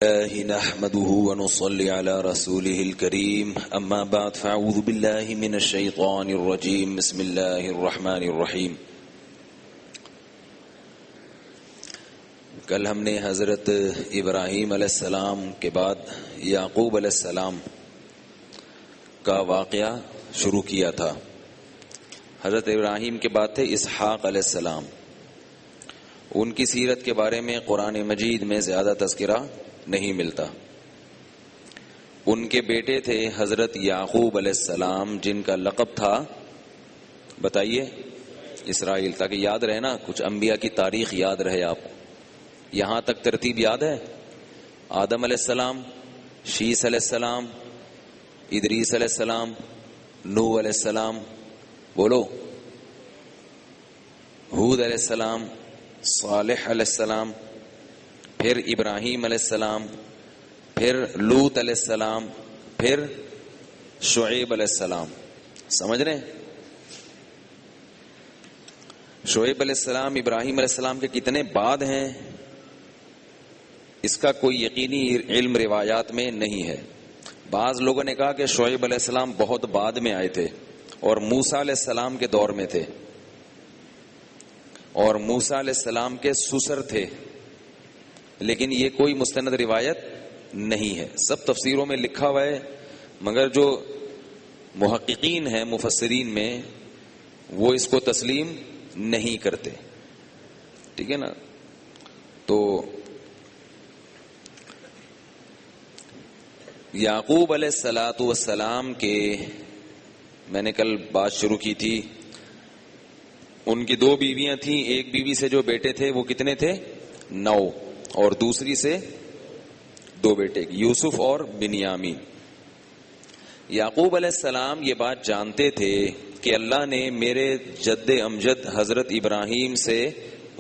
الله نحمده ونصلي على رسوله الكريم أما بعد فأعوذ بالله من الشيطان الرجيم بسم الله الرحمن الرحيم. کل ہم نے حضرت ابراہیم علیہ السلام کے بعد یعقوب علیہ السلام کا واقعہ شروع کیا تھا. حضرت ابراہیم کے بعد تھے اسحاق علیہ السلام. ان کی سیرت کے بارے میں قرآن مجید میں زیادہ تذکرہ نہیں ملتا. ان کے بیٹے تھے حضرت یعقوب علیہ السلام جن کا لقب تھا بتائیے اسرائیل، تاکہ یاد رہے نا، کچھ انبیاء کی تاریخ یاد رہے آپ کو. یہاں تک ترتیب یاد ہے؟ آدم علیہ السلام، شیس علیہ السلام، ادریس علیہ السلام، نوح علیہ السلام، بولو، ہود علیہ السلام، صالح علیہ السلام، پھر ابراہیم علیہ السلام، پھر لوط علیہ السلام، پھر شعیب علیہ السلام. سمجھ رہے ہیں؟ شعیب علیہ السلام ابراہیم علیہ السلام کے کتنے بعد ہیں اس کا کوئی یقینی علم روایات میں نہیں ہے. بعض لوگوں نے کہا کہ شعیب علیہ السلام بہت بعد میں آئے تھے اور موسیٰ علیہ السلام کے دور میں تھے، اور موسیٰ علیہ السلام کے سسر تھے، لیکن یہ کوئی مستند روایت نہیں ہے. سب تفسیروں میں لکھا ہوا ہے، مگر جو محققین ہیں مفسرین میں وہ اس کو تسلیم نہیں کرتے. ٹھیک ہے نا؟ تو یعقوب علیہ السلام کے میں نے کل بات شروع کی تھی. ان کی 2 بیویاں تھیں. ایک بیوی سے جو بیٹے تھے وہ کتنے تھے؟ 9، اور دوسری سے 2 بیٹے یوسف اور بنیامین. یعقوب علیہ السلام یہ بات جانتے تھے کہ اللہ نے میرے جد امجد حضرت ابراہیم سے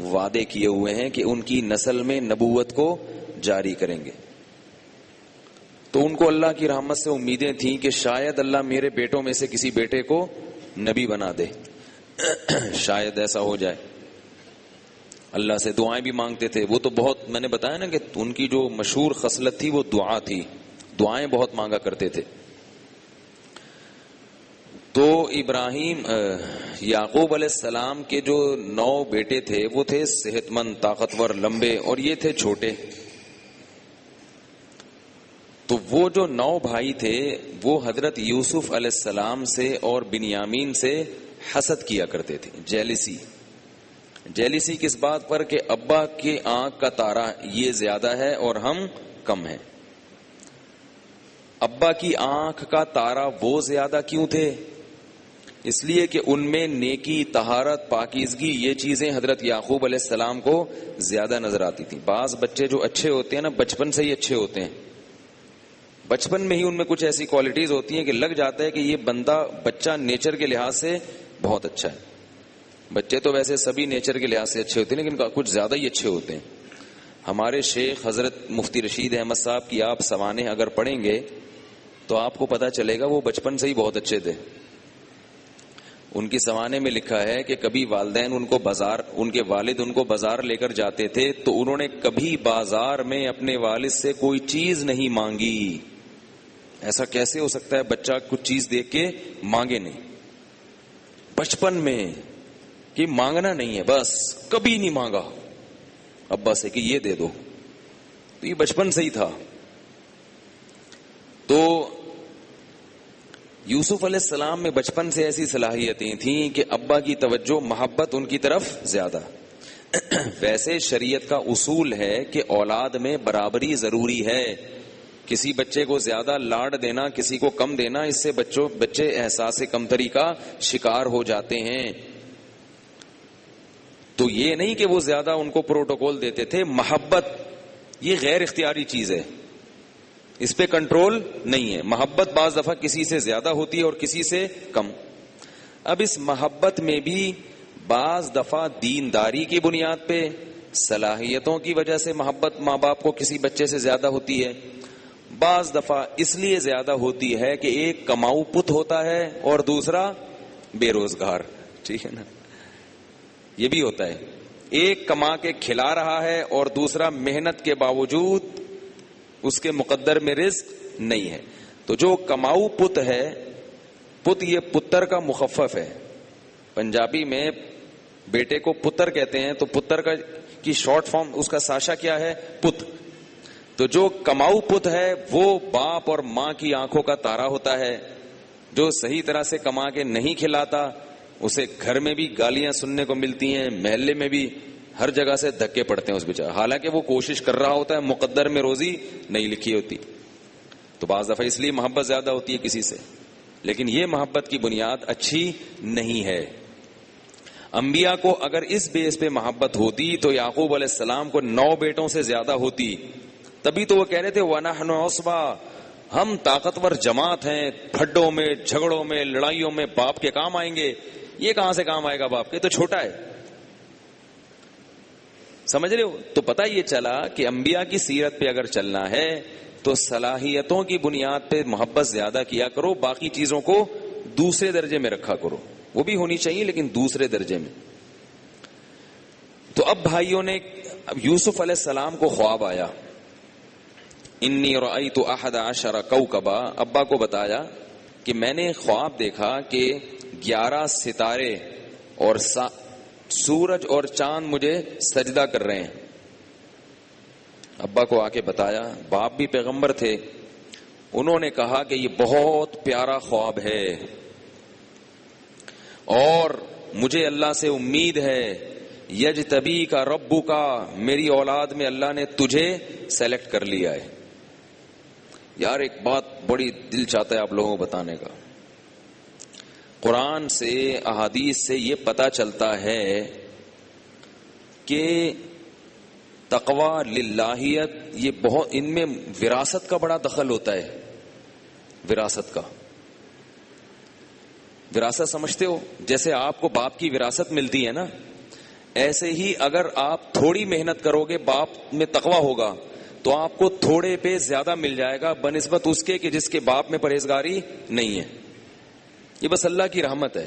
وعدے کیے ہوئے ہیں کہ ان کی نسل میں نبوت کو جاری کریں گے. تو ان کو اللہ کی رحمت سے امیدیں تھیں کہ شاید اللہ میرے بیٹوں میں سے کسی بیٹے کو نبی بنا دے، شاید ایسا ہو جائے. اللہ سے دعائیں بھی مانگتے تھے. وہ تو بہت، میں نے بتایا نا کہ ان کی جو مشہور خصلت تھی وہ دعا تھی، دعائیں بہت مانگا کرتے تھے. تو یعقوب علیہ السلام کے جو 9 بیٹے تھے وہ تھے صحت مند، طاقتور، لمبے، اور یہ تھے چھوٹے. تو وہ جو 9 بھائی تھے وہ حضرت یوسف علیہ السلام سے اور بنیامین سے حسد کیا کرتے تھے. جیلیسی کس بات پر؟ کہ ابا کی آنکھ کا تارا یہ زیادہ ہے اور ہم کم ہیں. ابا کی آنکھ کا تارا وہ زیادہ کیوں تھے؟ اس لیے کہ ان میں نیکی، طہارت، پاکیزگی، یہ چیزیں حضرت یعقوب علیہ السلام کو زیادہ نظر آتی تھی. بعض بچے جو اچھے ہوتے ہیں نا بچپن سے ہی اچھے ہوتے ہیں، بچپن میں ہی ان میں کچھ ایسی کوالٹیز ہوتی ہیں کہ لگ جاتا ہے کہ یہ بچہ نیچر کے لحاظ سے بہت اچھا ہے. بچے تو ویسے سبھی نیچر کے لحاظ سے اچھے ہوتے ہیں، لیکن کچھ زیادہ ہی اچھے ہوتے ہیں. ہمارے شیخ حضرت مفتی رشید احمد صاحب کی آپ سوانح اگر پڑھیں گے تو آپ کو پتا چلے گا وہ بچپن سے ہی بہت اچھے تھے. ان کی سوانح میں لکھا ہے کہ کبھی والدین ان کے والد ان کو بازار لے کر جاتے تھے تو انہوں نے کبھی بازار میں اپنے والد سے کوئی چیز نہیں مانگی. ایسا کیسے ہو سکتا ہے بچہ کچھ چیز دیکھ کے مانگے نہیں؟ بچپن میں کہ مانگنا نہیں ہے، بس کبھی نہیں مانگا ابا سے کہ یہ دے دو. تو یہ بچپن سے ہی تھا. تو یوسف علیہ السلام میں بچپن سے ایسی صلاحیتیں تھیں کہ ابا کی توجہ، محبت ان کی طرف زیادہ. ویسے شریعت کا اصول ہے کہ اولاد میں برابری ضروری ہے. کسی بچے کو زیادہ لاڈ دینا، کسی کو کم دینا، اس سے بچے احساس کمتری کا شکار ہو جاتے ہیں. تو یہ نہیں کہ وہ زیادہ ان کو پروٹوکول دیتے تھے. محبت یہ غیر اختیاری چیز ہے، اس پہ کنٹرول نہیں ہے. محبت بعض دفعہ کسی سے زیادہ ہوتی ہے اور کسی سے کم. اب اس محبت میں بھی بعض دفعہ دینداری کی بنیاد پہ، صلاحیتوں کی وجہ سے محبت ماں باپ کو کسی بچے سے زیادہ ہوتی ہے. بعض دفعہ اس لیے زیادہ ہوتی ہے کہ ایک کماؤ پت ہوتا ہے اور دوسرا بے روزگار. ٹھیک ہے نا؟ یہ بھی ہوتا ہے. ایک کما کے کھلا رہا ہے اور دوسرا محنت کے باوجود اس کے مقدر میں رزق نہیں ہے. تو جو کماؤ پت ہے، پت یہ پتر کا مخفف ہے. پنجابی میں بیٹے کو پتر کہتے ہیں، تو پتر کا کی شارٹ فارم اس کا ساشا کیا ہے؟ پت. تو جو کماؤ پت ہے وہ باپ اور ماں کی آنکھوں کا تارا ہوتا ہے. جو صحیح طرح سے کما کے نہیں کھلاتا اسے گھر میں بھی گالیاں سننے کو ملتی ہیں، محلے میں بھی ہر جگہ سے دھکے پڑتے ہیں اس بیچارے، حالانکہ وہ کوشش کر رہا ہوتا ہے، مقدر میں روزی نہیں لکھی ہوتی. تو بعض دفعہ اس لیے محبت زیادہ ہوتی ہے کسی سے، لیکن یہ محبت کی بنیاد اچھی نہیں ہے. انبیاء کو اگر اس بیس پہ محبت ہوتی تو یعقوب علیہ السلام کو 9 بیٹوں سے زیادہ ہوتی. تبھی تو وہ کہہ رہے تھے وَنَحْنُ عُصْبَةٌ، ہم طاقتور جماعت ہیں، پھڈوں میں، جھگڑوں میں، لڑائیوں میں باپ کے کام آئیں گے. یہ کہاں سے کام آئے گا باپ کے؟ تو چھوٹا ہے. سمجھ رہے ہو؟ تو پتہ یہ چلا کہ انبیاء کی سیرت پہ اگر چلنا ہے تو صلاحیتوں کی بنیاد پہ محبت زیادہ کیا کرو، باقی چیزوں کو دوسرے درجے میں رکھا کرو. وہ بھی ہونی چاہیے لیکن دوسرے درجے میں. تو اب بھائیوں نے، اب یوسف علیہ السلام کو خواب آیا، انی رأیت 11 کوکبا. ابا کو بتایا کہ میں نے خواب دیکھا کہ 11 ستارے اور سورج اور چاند مجھے سجدہ کر رہے ہیں. ابا کو آ کے بتایا، باپ بھی پیغمبر تھے، انہوں نے کہا کہ یہ بہت پیارا خواب ہے اور مجھے اللہ سے امید ہے، یجتبی کا ربو کا، میری اولاد میں اللہ نے تجھے سلیکٹ کر لیا ہے. یار ایک بات بڑی دل چاہتا ہے آپ لوگوں کو بتانے کا. قرآن سے، احادیث سے یہ پتہ چلتا ہے کہ تقوی، للہیت، یہ بہت، ان میں وراثت کا بڑا دخل ہوتا ہے. وراثت کا، وراثت سمجھتے ہو؟ جیسے آپ کو باپ کی وراثت ملتی ہے نا، ایسے ہی اگر آپ تھوڑی محنت کرو گے، باپ میں تقوی ہوگا تو آپ کو تھوڑے پہ زیادہ مل جائے گا بنسبت اس کے کہ جس کے باپ میں پرہیزگاری نہیں ہے. یہ بس اللہ کی رحمت ہے.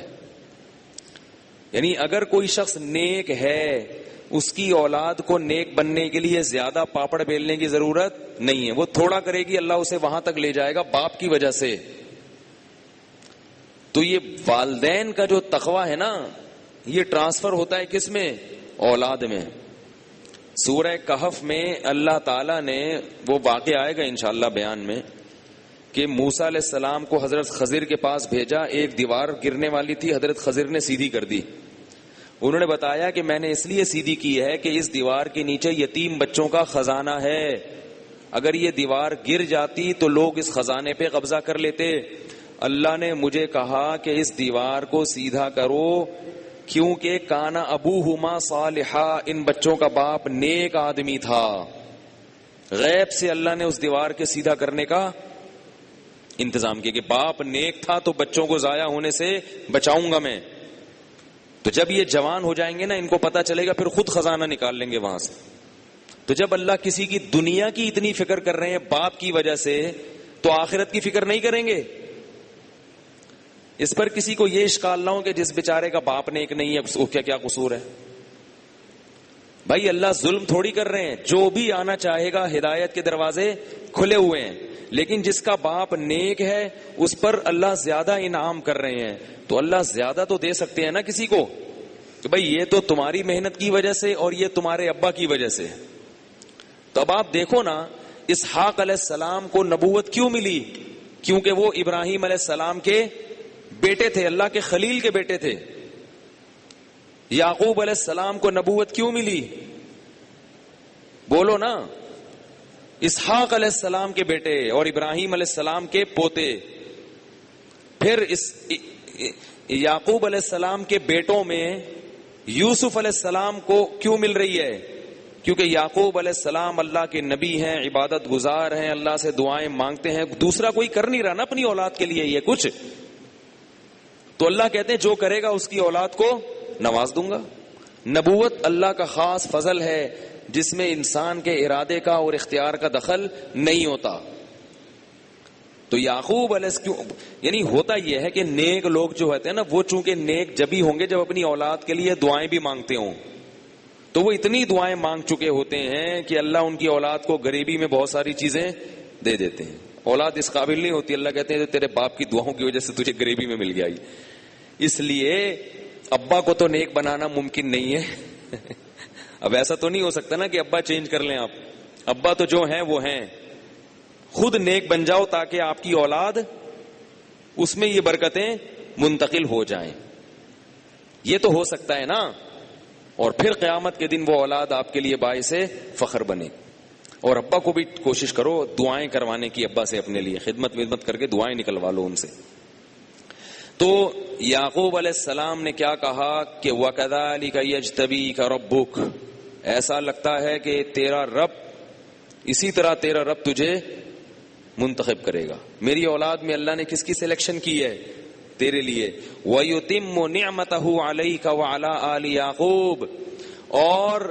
یعنی اگر کوئی شخص نیک ہے، اس کی اولاد کو نیک بننے کے لیے زیادہ پاپڑ بیلنے کی ضرورت نہیں ہے. وہ تھوڑا کرے گی، اللہ اسے وہاں تک لے جائے گا باپ کی وجہ سے. تو یہ والدین کا جو تقوی ہے نا، یہ ٹرانسفر ہوتا ہے کس میں؟ اولاد میں. سورہ کہف میں اللہ تعالیٰ نے، وہ واقعہ آئے گا انشاءاللہ بیان میں، کہ موسیٰ علیہ السلام کو حضرت خضر کے پاس بھیجا. ایک دیوار گرنے والی تھی، حضرت خضر نے سیدھی کر دی. انہوں نے بتایا کہ میں نے اس لیے سیدھی کی ہے کہ اس دیوار کے نیچے یتیم بچوں کا خزانہ ہے، اگر یہ دیوار گر جاتی تو لوگ اس خزانے پہ قبضہ کر لیتے. اللہ نے مجھے کہا کہ اس دیوار کو سیدھا کرو، کیونکہ کانا ابوہما صالحا، ان بچوں کا باپ نیک آدمی تھا. غیب سے اللہ نے اس دیوار کے سیدھا کرنے کا انتظام کیا کہ باپ نیک تھا تو بچوں کو ضائع ہونے سے بچاؤں گا میں. تو جب یہ جوان ہو جائیں گے نا، ان کو پتا چلے گا، پھر خود خزانہ نکال لیں گے وہاں سے. تو جب اللہ کسی کی دنیا کی اتنی فکر کر رہے ہیں باپ کی وجہ سے، تو آخرت کی فکر نہیں کریں گے؟ اس پر کسی کو یہ اشکال نہ ہو کہ جس بیچارے کا باپ نیک نہیں ہے اس کو کیا قصور ہے. بھائی اللہ ظلم تھوڑی کر رہے ہیں، جو بھی آنا چاہے گا ہدایت کے دروازے کھلے ہوئے ہیں، لیکن جس کا باپ نیک ہے اس پر اللہ زیادہ انعام کر رہے ہیں. تو اللہ زیادہ تو دے سکتے ہیں نا کسی کو، کہ بھائی یہ تو تمہاری محنت کی وجہ سے اور یہ تمہارے ابا کی وجہ سے. تو اب آپ دیکھو نا، اسحاق علیہ السلام کو نبوت کیوں ملی؟ کیونکہ وہ ابراہیم علیہ السلام کے بیٹے تھے، اللہ کے خلیل کے بیٹے تھے. یعقوب علیہ السلام کو نبوت کیوں ملی؟ بولو نا. اسحاق علیہ السلام کے بیٹے اور ابراہیم علیہ السلام کے پوتے. پھر یعقوب علیہ السلام کے بیٹوں میں یوسف علیہ السلام کو کیوں مل رہی ہے؟ کیونکہ یعقوب علیہ السلام اللہ کے نبی ہیں، عبادت گزار ہیں، اللہ سے دعائیں مانگتے ہیں. دوسرا کوئی کر نہیں رہا نا اپنی اولاد کے لیے یہ کچھ. تو اللہ کہتے ہیں جو کرے گا اس کی اولاد کو نواز دوں گا. نبوت اللہ کا خاص فضل ہے جس میں انسان کے ارادے کا اور اختیار کا دخل نہیں ہوتا. تو یعقوب علیہ، یعنی ہوتا یہ ہے کہ نیک لوگ جو ہوتے ہیں نا، وہ چونکہ نیک جبھی ہوں گے جب اپنی اولاد کے لیے دعائیں بھی مانگتے ہوں. تو وہ اتنی دعائیں مانگ چکے ہوتے ہیں کہ اللہ ان کی اولاد کو غریبی میں بہت ساری چیزیں دے دیتے ہیں. اولاد اس قابل نہیں ہوتی, اللہ کہتے ہیں تیرے باپ کی دعاؤں کی وجہ سے تجھے غریبی میں مل گیا. اس لیے ابا کو تو نیک بنانا ممکن نہیں ہے. اب ایسا تو نہیں ہو سکتا نا کہ ابا چینج کر لیں آپ. ابا تو جو ہیں وہ ہیں. خود نیک بن جاؤ تاکہ آپ کی اولاد اس میں یہ برکتیں منتقل ہو جائیں. یہ تو ہو سکتا ہے نا. اور پھر قیامت کے دن وہ اولاد آپ کے لیے باعث فخر بنے. اور ابا کو بھی کوشش کرو دعائیں کروانے کی, ابا سے اپنے لیے خدمت کر کے دعائیں نکلوا لو ان سے. تو یعقوب علیہ السلام نے کیا کہا کہ وَكَذَلِكَ يَجْتَبِيكَ رَبُّكَ, ایسا لگتا ہے کہ تیرا رب, اسی طرح تیرا رب تجھے منتخب کرے گا. میری اولاد میں اللہ نے کس کی سلیکشن کی ہے؟ تیرے لیے. وَيُتِمُّ نِعْمَتَهُ عَلَيْكَ وَعَلَىٰ آلِ يَعْقُوبَ, اور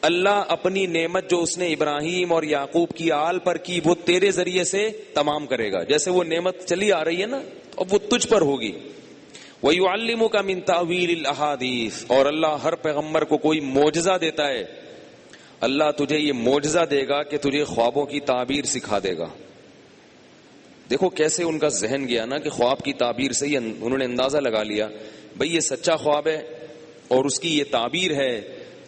اللہ اپنی نعمت جو اس نے ابراہیم اور یعقوب کی آل پر کی وہ تیرے ذریعے سے تمام کرے گا. جیسے وہ نعمت چلی آ رہی ہے نا, اب وہ تجھ پر ہوگی. وَيُعَلِّمُكَ مِن تَأْوِيلِ الْأَحَادِيثِ, اور اللہ ہر پیغمبر کو کوئی معجزہ دیتا ہے. اللہ تجھے یہ معجزہ دے گا کہ تجھے خوابوں کی تعبیر سکھا دے گا. دیکھو کیسے ان کا ذہن گیا نا کہ خواب کی تعبیر سے ہی انہوں نے اندازہ لگا لیا بھئی یہ سچا خواب ہے اور اس کی یہ تعبیر ہے,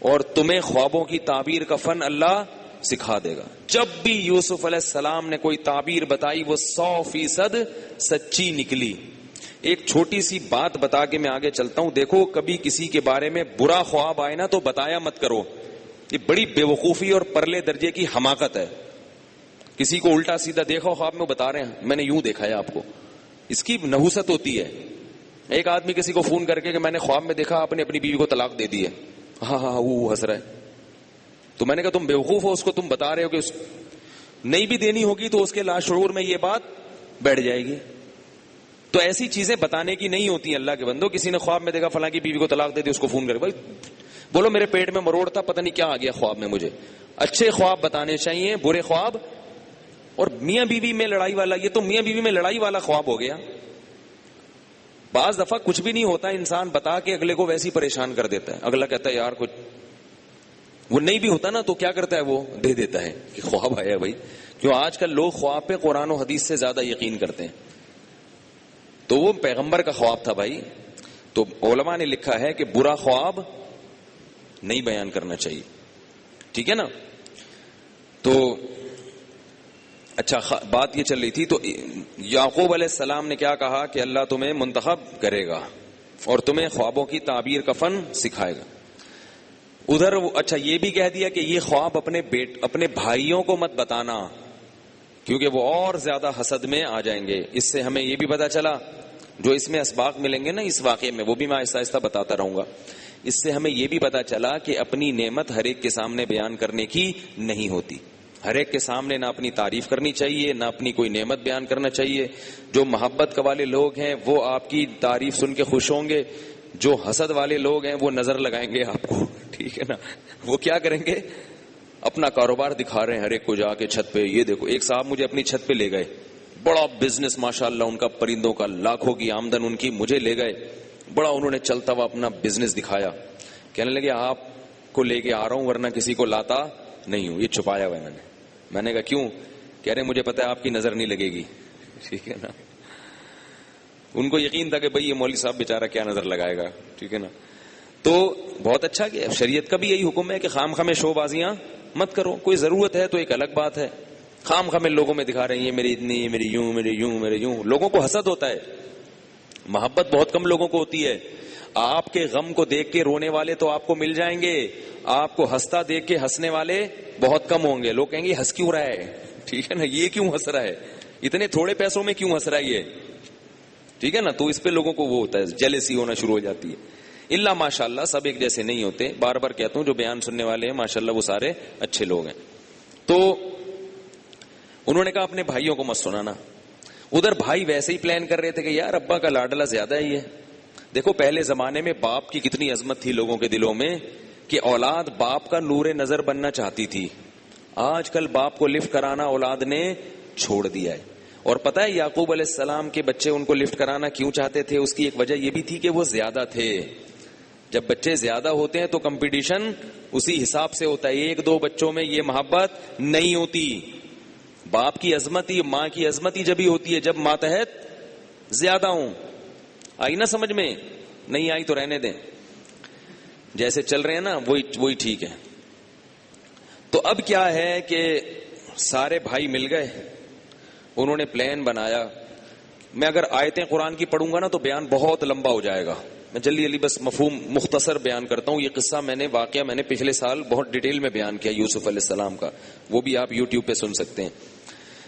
اور تمہیں خوابوں کی تعبیر کا فن اللہ سکھا دے گا. جب بھی یوسف علیہ السلام نے کوئی تعبیر بتائی وہ 100% سچی نکلی. ایک چھوٹی سی بات بتا کے میں آگے چلتا ہوں. دیکھو کبھی کسی کے بارے میں برا خواب آئے نا تو بتایا مت کرو. یہ بڑی بے وقوفی اور پرلے درجے کی حماقت ہے. کسی کو الٹا سیدھا دیکھو خواب میں بتا رہے ہیں میں نے یوں دیکھا ہے آپ کو, اس کی نحوست ہوتی ہے. ایک آدمی کسی کو فون کر کے کہ میں نے خواب میں دیکھا آپ نے اپنی بیوی کو طلاق دے دی ہے. ہاں وہ ہنس رہا ہے. تو میں نے کہا تم بیوقوف ہو, اس کو تم بتا رہے ہو کہ نہیں بھی دینی ہوگی تو اس کے لاشعور میں یہ بات بیٹھ جائے گی. تو ایسی چیزیں بتانے کی نہیں ہوتی اللہ کے بندو. کسی نے خواب میں دیکھا فلاں کی بیوی کو طلاق دے دی, اس کو فون کر بھائی بولو میرے پیٹ میں مروڑ تھا پتہ نہیں کیا آ گیا خواب میں مجھے. اچھے خواب بتانے چاہیے, برے خواب. اور میاں بیوی میں لڑائی والا, یہ تو میاں بیوی میں لڑائی والا خواب ہو گیا. بعض دفعہ کچھ بھی نہیں ہوتا, انسان بتا کے اگلے کو ویسے ہی پریشان کر دیتا ہے. اگلا کہتا ہے یار کچھ, وہ نہیں بھی ہوتا نا تو کیا کرتا ہے وہ دے دیتا ہے کہ خواب آیا بھائی. کیوں آج کل لوگ خواب پہ قرآن و حدیث سے زیادہ یقین کرتے ہیں. تو وہ پیغمبر کا خواب تھا بھائی. تو علماء نے لکھا ہے کہ برا خواب نہیں بیان کرنا چاہیے. ٹھیک ہے نا. تو اچھا بات یہ چل رہی تھی. تو یعقوب علیہ السلام نے کیا کہا کہ اللہ تمہیں منتخب کرے گا اور تمہیں خوابوں کی تعبیر کا فن سکھائے گا. ادھر اچھا یہ بھی کہہ دیا کہ یہ خواب اپنے بھائیوں کو مت بتانا کیونکہ وہ اور زیادہ حسد میں آ جائیں گے. اس سے ہمیں یہ بھی پتا چلا, جو اس میں اسباق ملیں گے نا اس واقعے میں وہ بھی میں آہستہ آہستہ بتاتا رہوں گا. اس سے ہمیں یہ بھی پتا چلا کہ اپنی نعمت ہر ایک کے سامنے بیان کرنے کی نہیں ہوتی. ہر ایک کے سامنے نہ اپنی تعریف کرنی چاہیے نہ اپنی کوئی نعمت بیان کرنا چاہیے. جو محبت والے لوگ ہیں وہ آپ کی تعریف سن کے خوش ہوں گے, جو حسد والے لوگ ہیں وہ نظر لگائیں گے آپ کو. ٹھیک ہے نا. وہ کیا کریں گے, اپنا کاروبار دکھا رہے ہیں ہر ایک کو جا کے چھت پہ. یہ دیکھو ایک صاحب مجھے اپنی چھت پہ لے گئے, بڑا بزنس ماشاءاللہ ان کا, پرندوں کا لاکھوں کی آمدن ان کی. مجھے لے گئے, بڑا انہوں نے چلتا ہوا اپنا بزنس دکھایا. کہنے لگے آپ کو لے کے آ رہا ہوں ورنہ کسی کو لاتا نہیں ہوں, یہ چھپایا ہوا ہے میں نے. میں نے کہا کیوں؟ کہہ رہے مجھے پتا ہے آپ کی نظر نہیں لگے گی. ٹھیک ہے نا. ان کو یقین تھا کہ بھئی یہ مولوی صاحب بیچارہ کیا نظر لگائے گا. ٹھیک ہے نا. تو بہت اچھا کہ شریعت کا بھی یہی حکم ہے کہ خام خامے شو بازیاں مت کرو. کوئی ضرورت ہے تو ایک الگ بات ہے. خام خامے لوگوں میں دکھا رہے ہیں یہ میری اتنی, یہ میری یوں, میری یوں, میرے یوں. لوگوں کو حسد ہوتا ہے, محبت بہت کم لوگوں کو ہوتی ہے. آپ کے غم کو دیکھ کے رونے والے تو آپ کو مل جائیں گے, آپ کو ہنستا دیکھ کے ہنسنے والے بہت کم ہوں گے. لوگ کہیں گے ہنس کیوں رہا ہے. ٹھیک ہے نا. یہ کیوں ہنس رہا ہے, اتنے تھوڑے پیسوں میں کیوں ہنس رہا ہے یہ. ٹھیک ہے نا. تو اس پہ لوگوں کو وہ ہوتا ہے, جیلسی ہونا شروع ہو جاتی ہے. اللہ ماشاءاللہ سب ایک جیسے نہیں ہوتے. بار بار کہتا ہوں جو بیان سننے والے ہیں ماشاءاللہ وہ سارے اچھے لوگ ہیں. تو انہوں نے کہا اپنے بھائیوں کو مت سنانا. ادھر بھائی ویسے ہی پلان کر رہے تھے کہ یار ابا کا لاڈلا زیادہ ہی ہے. دیکھو پہلے زمانے میں باپ کی کتنی عظمت تھی لوگوں کے دلوں میں کہ اولاد باپ کا نور نظر بننا چاہتی تھی. آج کل باپ کو لفٹ کرانا اولاد نے چھوڑ دیا ہے. اور پتہ ہے یعقوب علیہ السلام کے بچے ان کو لفٹ کرانا کیوں چاہتے تھے؟ اس کی ایک وجہ یہ بھی تھی کہ وہ زیادہ تھے. جب بچے زیادہ ہوتے ہیں تو کمپٹیشن اسی حساب سے ہوتا ہے. ایک دو بچوں میں یہ محبت نہیں ہوتی. باپ کی عظمت ہی، ماں کی عظمت ہی جب ہی ہوتی ہے جب ماتحت زیادہ ہوں. آئی نا سمجھ میں؟ نہیں آئی تو رہنے دیں، جیسے چل رہے ہیں نا وہی ٹھیک ہے. تو اب کیا ہے کہ سارے بھائی مل گئے، انہوں نے پلان بنایا. میں اگر آیتیں قرآن کی پڑھوں گا نا تو بیان بہت لمبا ہو جائے گا. میں جلدی بس مفہوم مختصر بیان کرتا ہوں. یہ قصہ واقعہ میں نے پچھلے سال بہت ڈیٹیل میں بیان کیا یوسف علیہ السلام کا، وہ بھی آپ یوٹیوب پہ سن سکتے ہیں.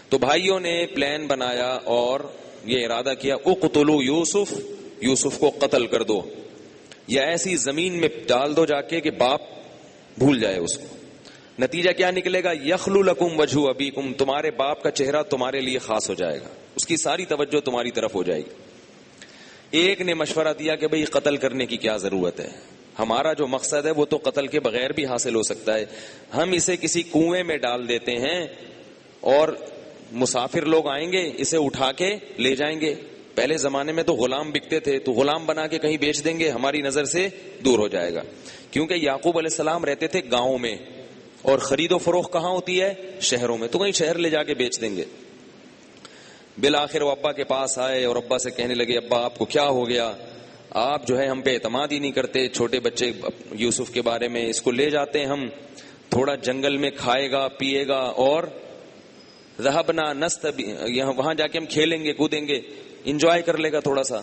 تو بھائیوں نے پلان بنایا اور یہ ارادہ کیا، اقتلوا یوسف، یوسف کو قتل کر دو، یا ایسی زمین میں ڈال دو جا کے کہ باپ بھول جائے اس کو. نتیجہ کیا نکلے گا؟ یخلو لکم وجہ ابیکم، تمہارے باپ کا چہرہ تمہارے لیے خاص ہو جائے گا، اس کی ساری توجہ تمہاری طرف ہو جائے گی. ایک نے مشورہ دیا کہ بھئی قتل کرنے کی کیا ضرورت ہے، ہمارا جو مقصد ہے وہ تو قتل کے بغیر بھی حاصل ہو سکتا ہے. ہم اسے کسی کنویں میں ڈال دیتے ہیں اور مسافر لوگ آئیں گے اسے اٹھا کے لے جائیں گے. پہلے زمانے میں تو غلام بکتے تھے، تو غلام بنا کے کہیں بیچ دیں گے، ہماری نظر سے دور ہو جائے گا. کیونکہ یعقوب علیہ السلام رہتے تھے گاؤں میں اور خرید و فروخت کہاں ہوتی ہے؟ شہروں میں، تو کہیں شہر لے جا کے بیچ دیں گے. بالآخر وہ ابا کے پاس آئے اور ابا سے کہنے لگے، ابا آپ کو کیا ہو گیا؟ آپ جو ہے ہم پہ اعتماد ہی نہیں کرتے. چھوٹے بچے یوسف کے بارے میں، اس کو لے جاتے ہیں ہم، تھوڑا جنگل میں کھائے گا پیے گا اور ذهبنا نستبق، یہاں وہاں جا کے ہم کھیلیں گے کودیں گے، انجوائے کر لے گا تھوڑا سا.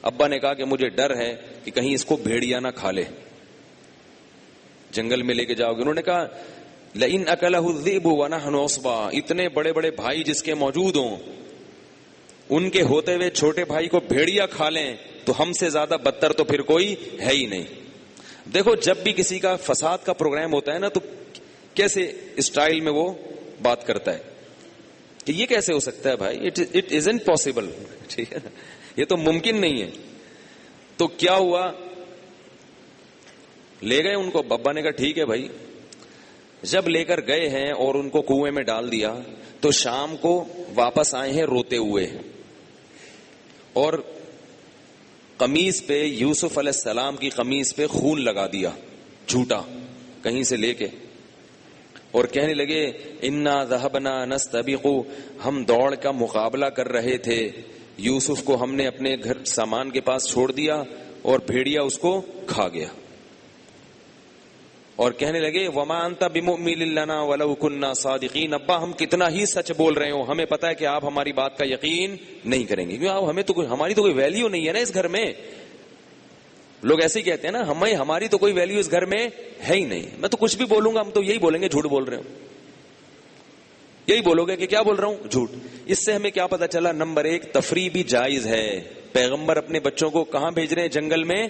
ابا نے کہا کہ مجھے ڈر ہے کہ کہیں اس کو بھیڑیا نہ کھا لے، جنگل میں لے کے جاؤ گے. انہوں نے کہا لئن اکلہ الذئب ونحن عصبہ، اتنے بڑے بڑے بھائی جس کے موجود ہوں، ان کے ہوتے ہوئے چھوٹے بھائی کو بھیڑیا کھا لیں تو ہم سے زیادہ بدتر تو پھر کوئی ہے ہی نہیں. دیکھو جب بھی کسی کا فساد کا پروگرام ہوتا ہے نا تو کیسے اسٹائل میں وہ بات کرتا ہے کہ یہ کیسے ہو سکتا ہے بھائی، اٹ ازنٹ پاسبل، ٹھیک ہے، یہ تو ممکن نہیں ہے. تو کیا ہوا، لے گئے ان کو. بابا نے کہا ٹھیک ہے بھائی. جب لے کر گئے ہیں اور ان کو کنویں میں ڈال دیا تو شام کو واپس آئے ہیں روتے ہوئے، اور قمیص پہ یوسف علیہ السلام کی قمیص پہ خون لگا دیا جھوٹا کہیں سے لے کے، اور کہنے لگے انا ذهبنا نستبق، ہم دوڑ کا مقابلہ کر رہے تھے، یوسف کو ہم نے اپنے گھر سامان کے پاس چھوڑ دیا اور بھیڑیا اس کو کھا گیا. اور کہنے لگے وما انت بمؤمن لنا ولو كنا صادقین، ابا ہم کتنا ہی سچ بول رہے ہوں ہمیں پتا ہے کہ آپ ہماری بات کا یقین نہیں کریں گے، کیونکہ ہمیں تو ہماری تو کوئی ویلیو نہیں ہے نا اس گھر میں. لوگ ایسے ہی کہتے ہیں نا، ہماری تو کوئی ویلیو اس گھر میں ہے ہی نہیں، میں تو کچھ بھی بولوں گا ہم تو یہی بولیں گے جھوٹ بول رہے ہوں. یہی بولو گے کہ کیا بول رہا ہوں؟ جھوٹ. اس سے ہمیں کیا پتا چلا؟ نمبر ایک، تفریح بھی جائز ہے. پیغمبر اپنے بچوں کو کہاں بھیج رہے ہیں؟ جنگل میں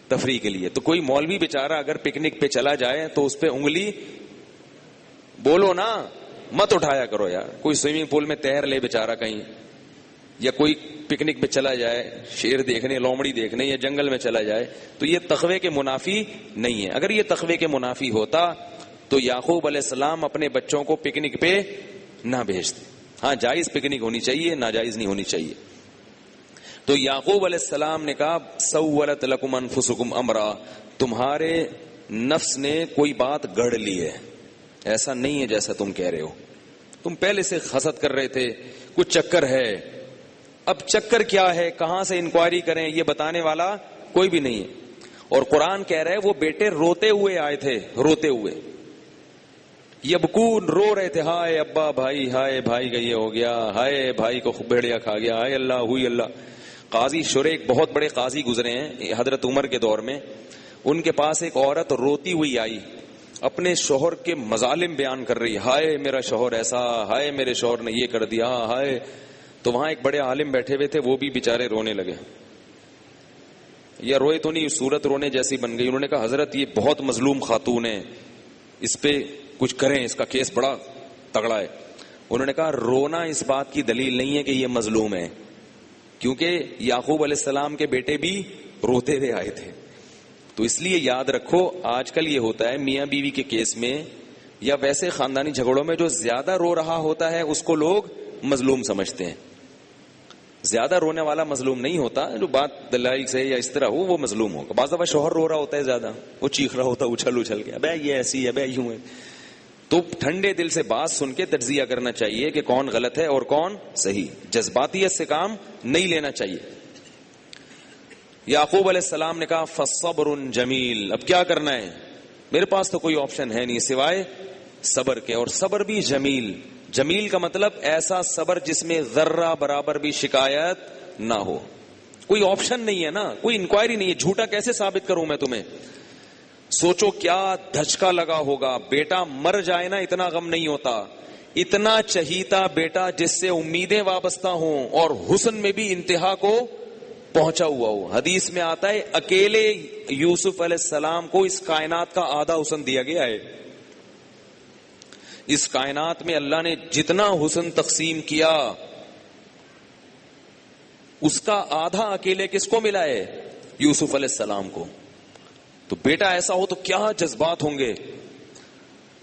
تفریح کے لیے. تو کوئی مولوی بیچارہ اگر پکنک پہ چلا جائے تو اس پہ انگلی بولو نا، مت اٹھایا کرو یار. کوئی سوئمنگ پول میں تیر لے بیچارہ کہیں، یا کوئی پکنک پہ چلا جائے شیر دیکھنے لومڑی دیکھنے، یا جنگل میں چلا جائے، تو یہ تقوی کے منافی نہیں ہے. اگر یہ تقوی کے منافی ہوتا تو یعقوب علیہ السلام اپنے بچوں کو پکنک پہ نہ بھیجتے. ہاں جائز پکنک ہونی چاہیے، ناجائز نہیں ہونی چاہیے. تو یعقوب علیہ السلام نے کہا سولت لکم انفسکم امرا، تمہارے نفس نے کوئی بات گڑھ لی ہے، ایسا نہیں ہے جیسا تم کہہ رہے ہو. تم پہلے سے حسد کر رہے تھے، کچھ چکر ہے. اب چکر کیا ہے، کہاں سے انکوائری کریں، یہ بتانے والا کوئی بھی نہیں ہے. اور قرآن کہہ رہے وہ بیٹے روتے ہوئے آئے تھے، روتے ہوئے یبکون، رو رہے تھے، ہائے ابا بھائی، ہائے بھائی کا یہ ہو گیا، ہائے بھائی کو بھیڑیا کھا گیا، ہائے اللہ ہوئی اللہ. قاضی شریک بہت بڑے قاضی گزرے ہیں حضرت عمر کے دور میں، ان کے پاس ایک عورت روتی ہوئی آئی، اپنے شوہر کے مظالم بیان کر رہی، ہائے میرا شوہر ایسا، ہائے میرے شوہر نے یہ کر دیا، ہائے. تو وہاں ایک بڑے عالم بیٹھے ہوئے تھے، وہ بھی بیچارے رونے لگے، یا روئے تو نہیں، صورت رونے جیسی بن گئی. انہوں نے کہا حضرت یہ بہت مظلوم خاتون ہے، اس پہ کچھ کریں، اس کا کیس بڑا تگڑا ہے. انہوں نے کہا رونا اس بات کی دلیل نہیں ہے کہ یہ مظلوم ہے، کیونکہ یعقوب علیہ السلام کے بیٹے بھی روتے ہوئے آئے تھے. تو اس لیے یاد رکھو، آج کل یہ ہوتا ہے میاں بیوی کے کیس میں یا ویسے خاندانی جھگڑوں میں، جو زیادہ رو رہا ہوتا ہے اس کو لوگ مظلوم سمجھتے ہیں. زیادہ رونے والا مظلوم نہیں ہوتا، جو بات دلائی سے یا اس طرح ہو وہ مظلوم ہوگا. بعض دفعہ شوہر رو رہا ہوتا ہے زیادہ، وہ چیخ رہا ہوتا ہے اچھل اچھل کے، ابے یہ ایسی ہے، ابے یوں ہے. تو ٹھنڈے دل سے بات سن کے تجزیہ کرنا چاہیے کہ کون غلط ہے اور کون صحیح. جذباتیت سے کام نہیں لینا چاہیے. یعقوب علیہ السلام نے کہا فصبر جمیل. اب کیا کرنا ہے؟ میرے پاس تو کوئی آپشن ہے نہیں سوائے صبر کے، اور صبر بھی جمیل. جمیل کا مطلب ایسا صبر جس میں ذرہ برابر بھی شکایت نہ ہو. کوئی آپشن نہیں ہے نا، کوئی انکوائری نہیں ہے. جھوٹا کیسے ثابت کروں میں تمہیں؟ سوچو کیا دھچکا لگا ہوگا. بیٹا مر جائے نا اتنا غم نہیں ہوتا، اتنا چہیتا بیٹا جس سے امیدیں وابستہ ہوں اور حسن میں بھی انتہا کو پہنچا ہوا ہو. حدیث میں آتا ہے اکیلے یوسف علیہ السلام کو اس کائنات کا آدھا حسن دیا گیا ہے. اس کائنات میں اللہ نے جتنا حسن تقسیم کیا اس کا آدھا اکیلے کس کو ملا ہے؟ یوسف علیہ السلام کو. تو بیٹا ایسا ہو تو کیا جذبات ہوں گے،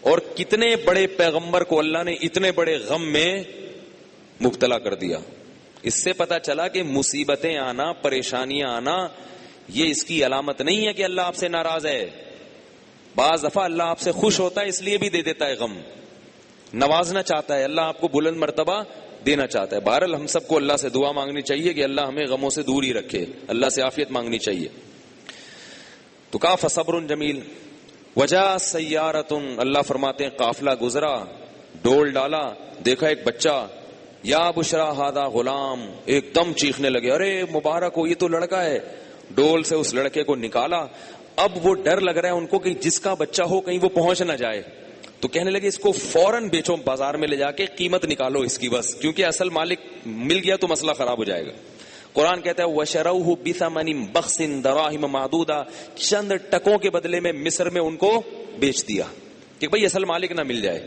اور کتنے بڑے پیغمبر کو اللہ نے اتنے بڑے غم میں مبتلا کر دیا. اس سے پتا چلا کہ مصیبتیں آنا، پریشانیاں آنا یہ اس کی علامت نہیں ہے کہ اللہ آپ سے ناراض ہے. بعض دفعہ اللہ آپ سے خوش ہوتا ہے اس لیے بھی دے دیتا ہے غم، نوازنا چاہتا ہے، اللہ آپ کو بلند مرتبہ دینا چاہتا ہے. بہرحال ہم سب کو اللہ سے دعا مانگنی چاہیے کہ اللہ ہمیں غموں سے دور ہی رکھے، اللہ سے عافیت مانگنی چاہیے. تو کہا فصبر جمیل. وجا سیارۃ، اللہ فرماتے ہیں قافلہ گزرا، ڈول ڈالا، دیکھا ایک بچہ. یا بشرا ہاذا غلام، ایک دم چیخنے لگے ارے مبارک ہو یہ تو لڑکا ہے. ڈول سے اس لڑکے کو نکالا. اب وہ ڈر لگ رہا ہے ان کو کہ جس کا بچہ ہو کہیں وہ پہنچ نہ جائے. تو کہنے لگے اس کو فوراً بیچو، بازار میں لے جا کے قیمت نکالو اس کی بس، کیونکہ اصل مالک مل گیا تو مسئلہ خراب ہو جائے گا. قرآن کہتا ہے وَشَرَوْهُ بِثَمَنٍ بَخْسٍ دَرَاهِمَ مَعْدُودَةٍ، چند ٹکوں کے بدلے میں مصر میں ان کو بیچ دیا کہ بھئی اصل مالک نہ مل جائے،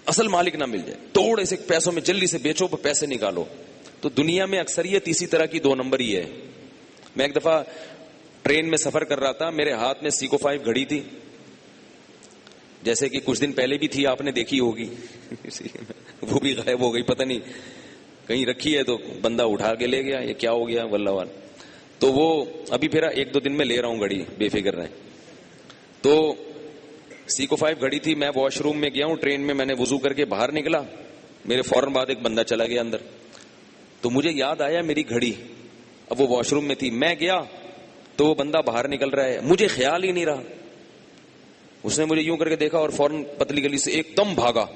اصل مالک نہ مل جائے. توڑ اسے پیسوں میں جلدی سے بیچو، پیسے نکالو. تو دنیا میں اکثریت اسی طرح کی دو نمبر ہی ہے. میں ایک دفعہ ٹرین میں سفر کر رہا تھا، میرے ہاتھ میں سیکو 5 گھڑی تھی، جیسے کہ کچھ دن پہلے بھی تھی، آپ نے دیکھی ہوگی وہ بھی غائب ہو گئی، پتہ نہیں کہیں رکھی ہے تو بندہ اٹھا کے لے گیا، یہ کیا ہو گیا واللہ وال. تو وہ ابھی پھر 1-2 دن میں لے رہا ہوں گھڑی، بے فکر رہے. تو سیکو 5 گھڑی تھی. میں واش روم میں گیا ہوں ٹرین میں، میں نے وضو کر کے باہر نکلا، میرے فوراً بعد ایک بندہ چلا گیا اندر. تو مجھے یاد آیا میری گھڑی، اب وہ واش روم میں تھی. میں گیا تو وہ بندہ باہر نکل رہا ہے، مجھے خیال ہی نہیں رہا. اس نے مجھے یوں کر کے دیکھا اور فوراً پتلی گلی سے ایک دم بھاگا.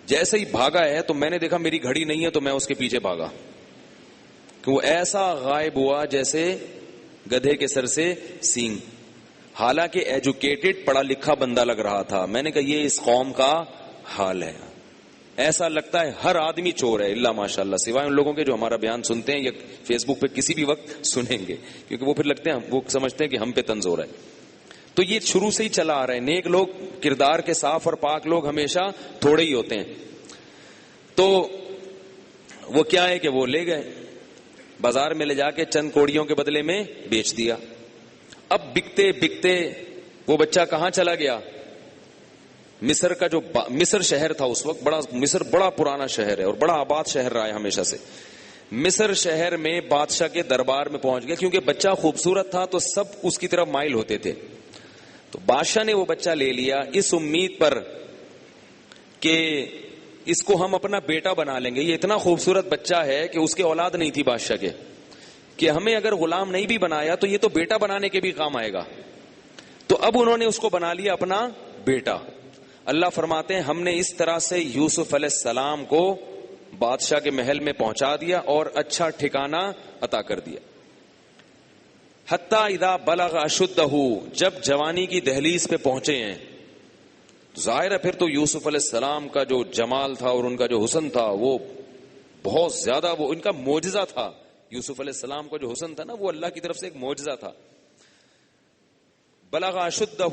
جیسے ہی بھاگا ہے تو میں نے دیکھا میری گھڑی نہیں ہے، تو میں اس کے پیچھے بھاگا کہ وہ ایسا غائب ہوا جیسے گدھے کے سر سے سینگ. حالانکہ ایجوکیٹڈ پڑھا لکھا بندہ لگ رہا تھا. میں نے کہا یہ اس قوم کا حال ہے. ایسا لگتا ہے ہر آدمی چور ہے الا ماشاء اللہ، سوائے ان لوگوں کے جو ہمارا بیان سنتے ہیں یا فیس بک پہ کسی بھی وقت سنیں گے، کیونکہ وہ پھر لگتے ہیں وہ سمجھتے ہیں کہ ہم پہ طنز ہو رہا ہے. تو یہ شروع سے ہی چلا آ رہا ہے. نیک لوگ، کردار کے صاف اور پاک لوگ ہمیشہ تھوڑے ہی ہوتے ہیں. تو وہ کیا ہے کہ وہ لے گئے بازار میں، لے جا کے چند کوڑیوں کے بدلے میں بیچ دیا. اب بکتے بکتے وہ بچہ کہاں چلا گیا؟ مصر کا جو مصر شہر تھا اس وقت، مصر بڑا پرانا شہر ہے اور بڑا آباد شہر رہا ہے ہمیشہ سے. مصر شہر میں بادشاہ کے دربار میں پہنچ گیا. کیونکہ بچہ خوبصورت تھا تو سب اس کی طرف مائل ہوتے تھے. تو بادشاہ نے وہ بچہ لے لیا اس امید پر کہ اس کو ہم اپنا بیٹا بنا لیں گے. یہ اتنا خوبصورت بچہ ہے کہ اس کے اولاد نہیں تھی بادشاہ کے، کہ ہمیں اگر غلام نہیں بھی بنایا تو یہ تو بیٹا بنانے کے بھی کام آئے گا. تو اب انہوں نے اس کو بنا لیا اپنا بیٹا. اللہ فرماتے ہیں ہم نے اس طرح سے یوسف علیہ السلام کو بادشاہ کے محل میں پہنچا دیا اور اچھا ٹھکانہ عطا کر دیا. حتی اذا بلغ اشدہ، جب جوانی کی دہلیز پہ پہنچے ہیں. ظاہر ہے پھر تو یوسف علیہ السلام کا جو جمال تھا اور ان کا جو حسن تھا وہ بہت زیادہ، وہ ان کا معجزہ تھا. یوسف علیہ السلام کا جو حسن تھا نا وہ اللہ کی طرف سے ایک معجزہ تھا. بلغ اشدہ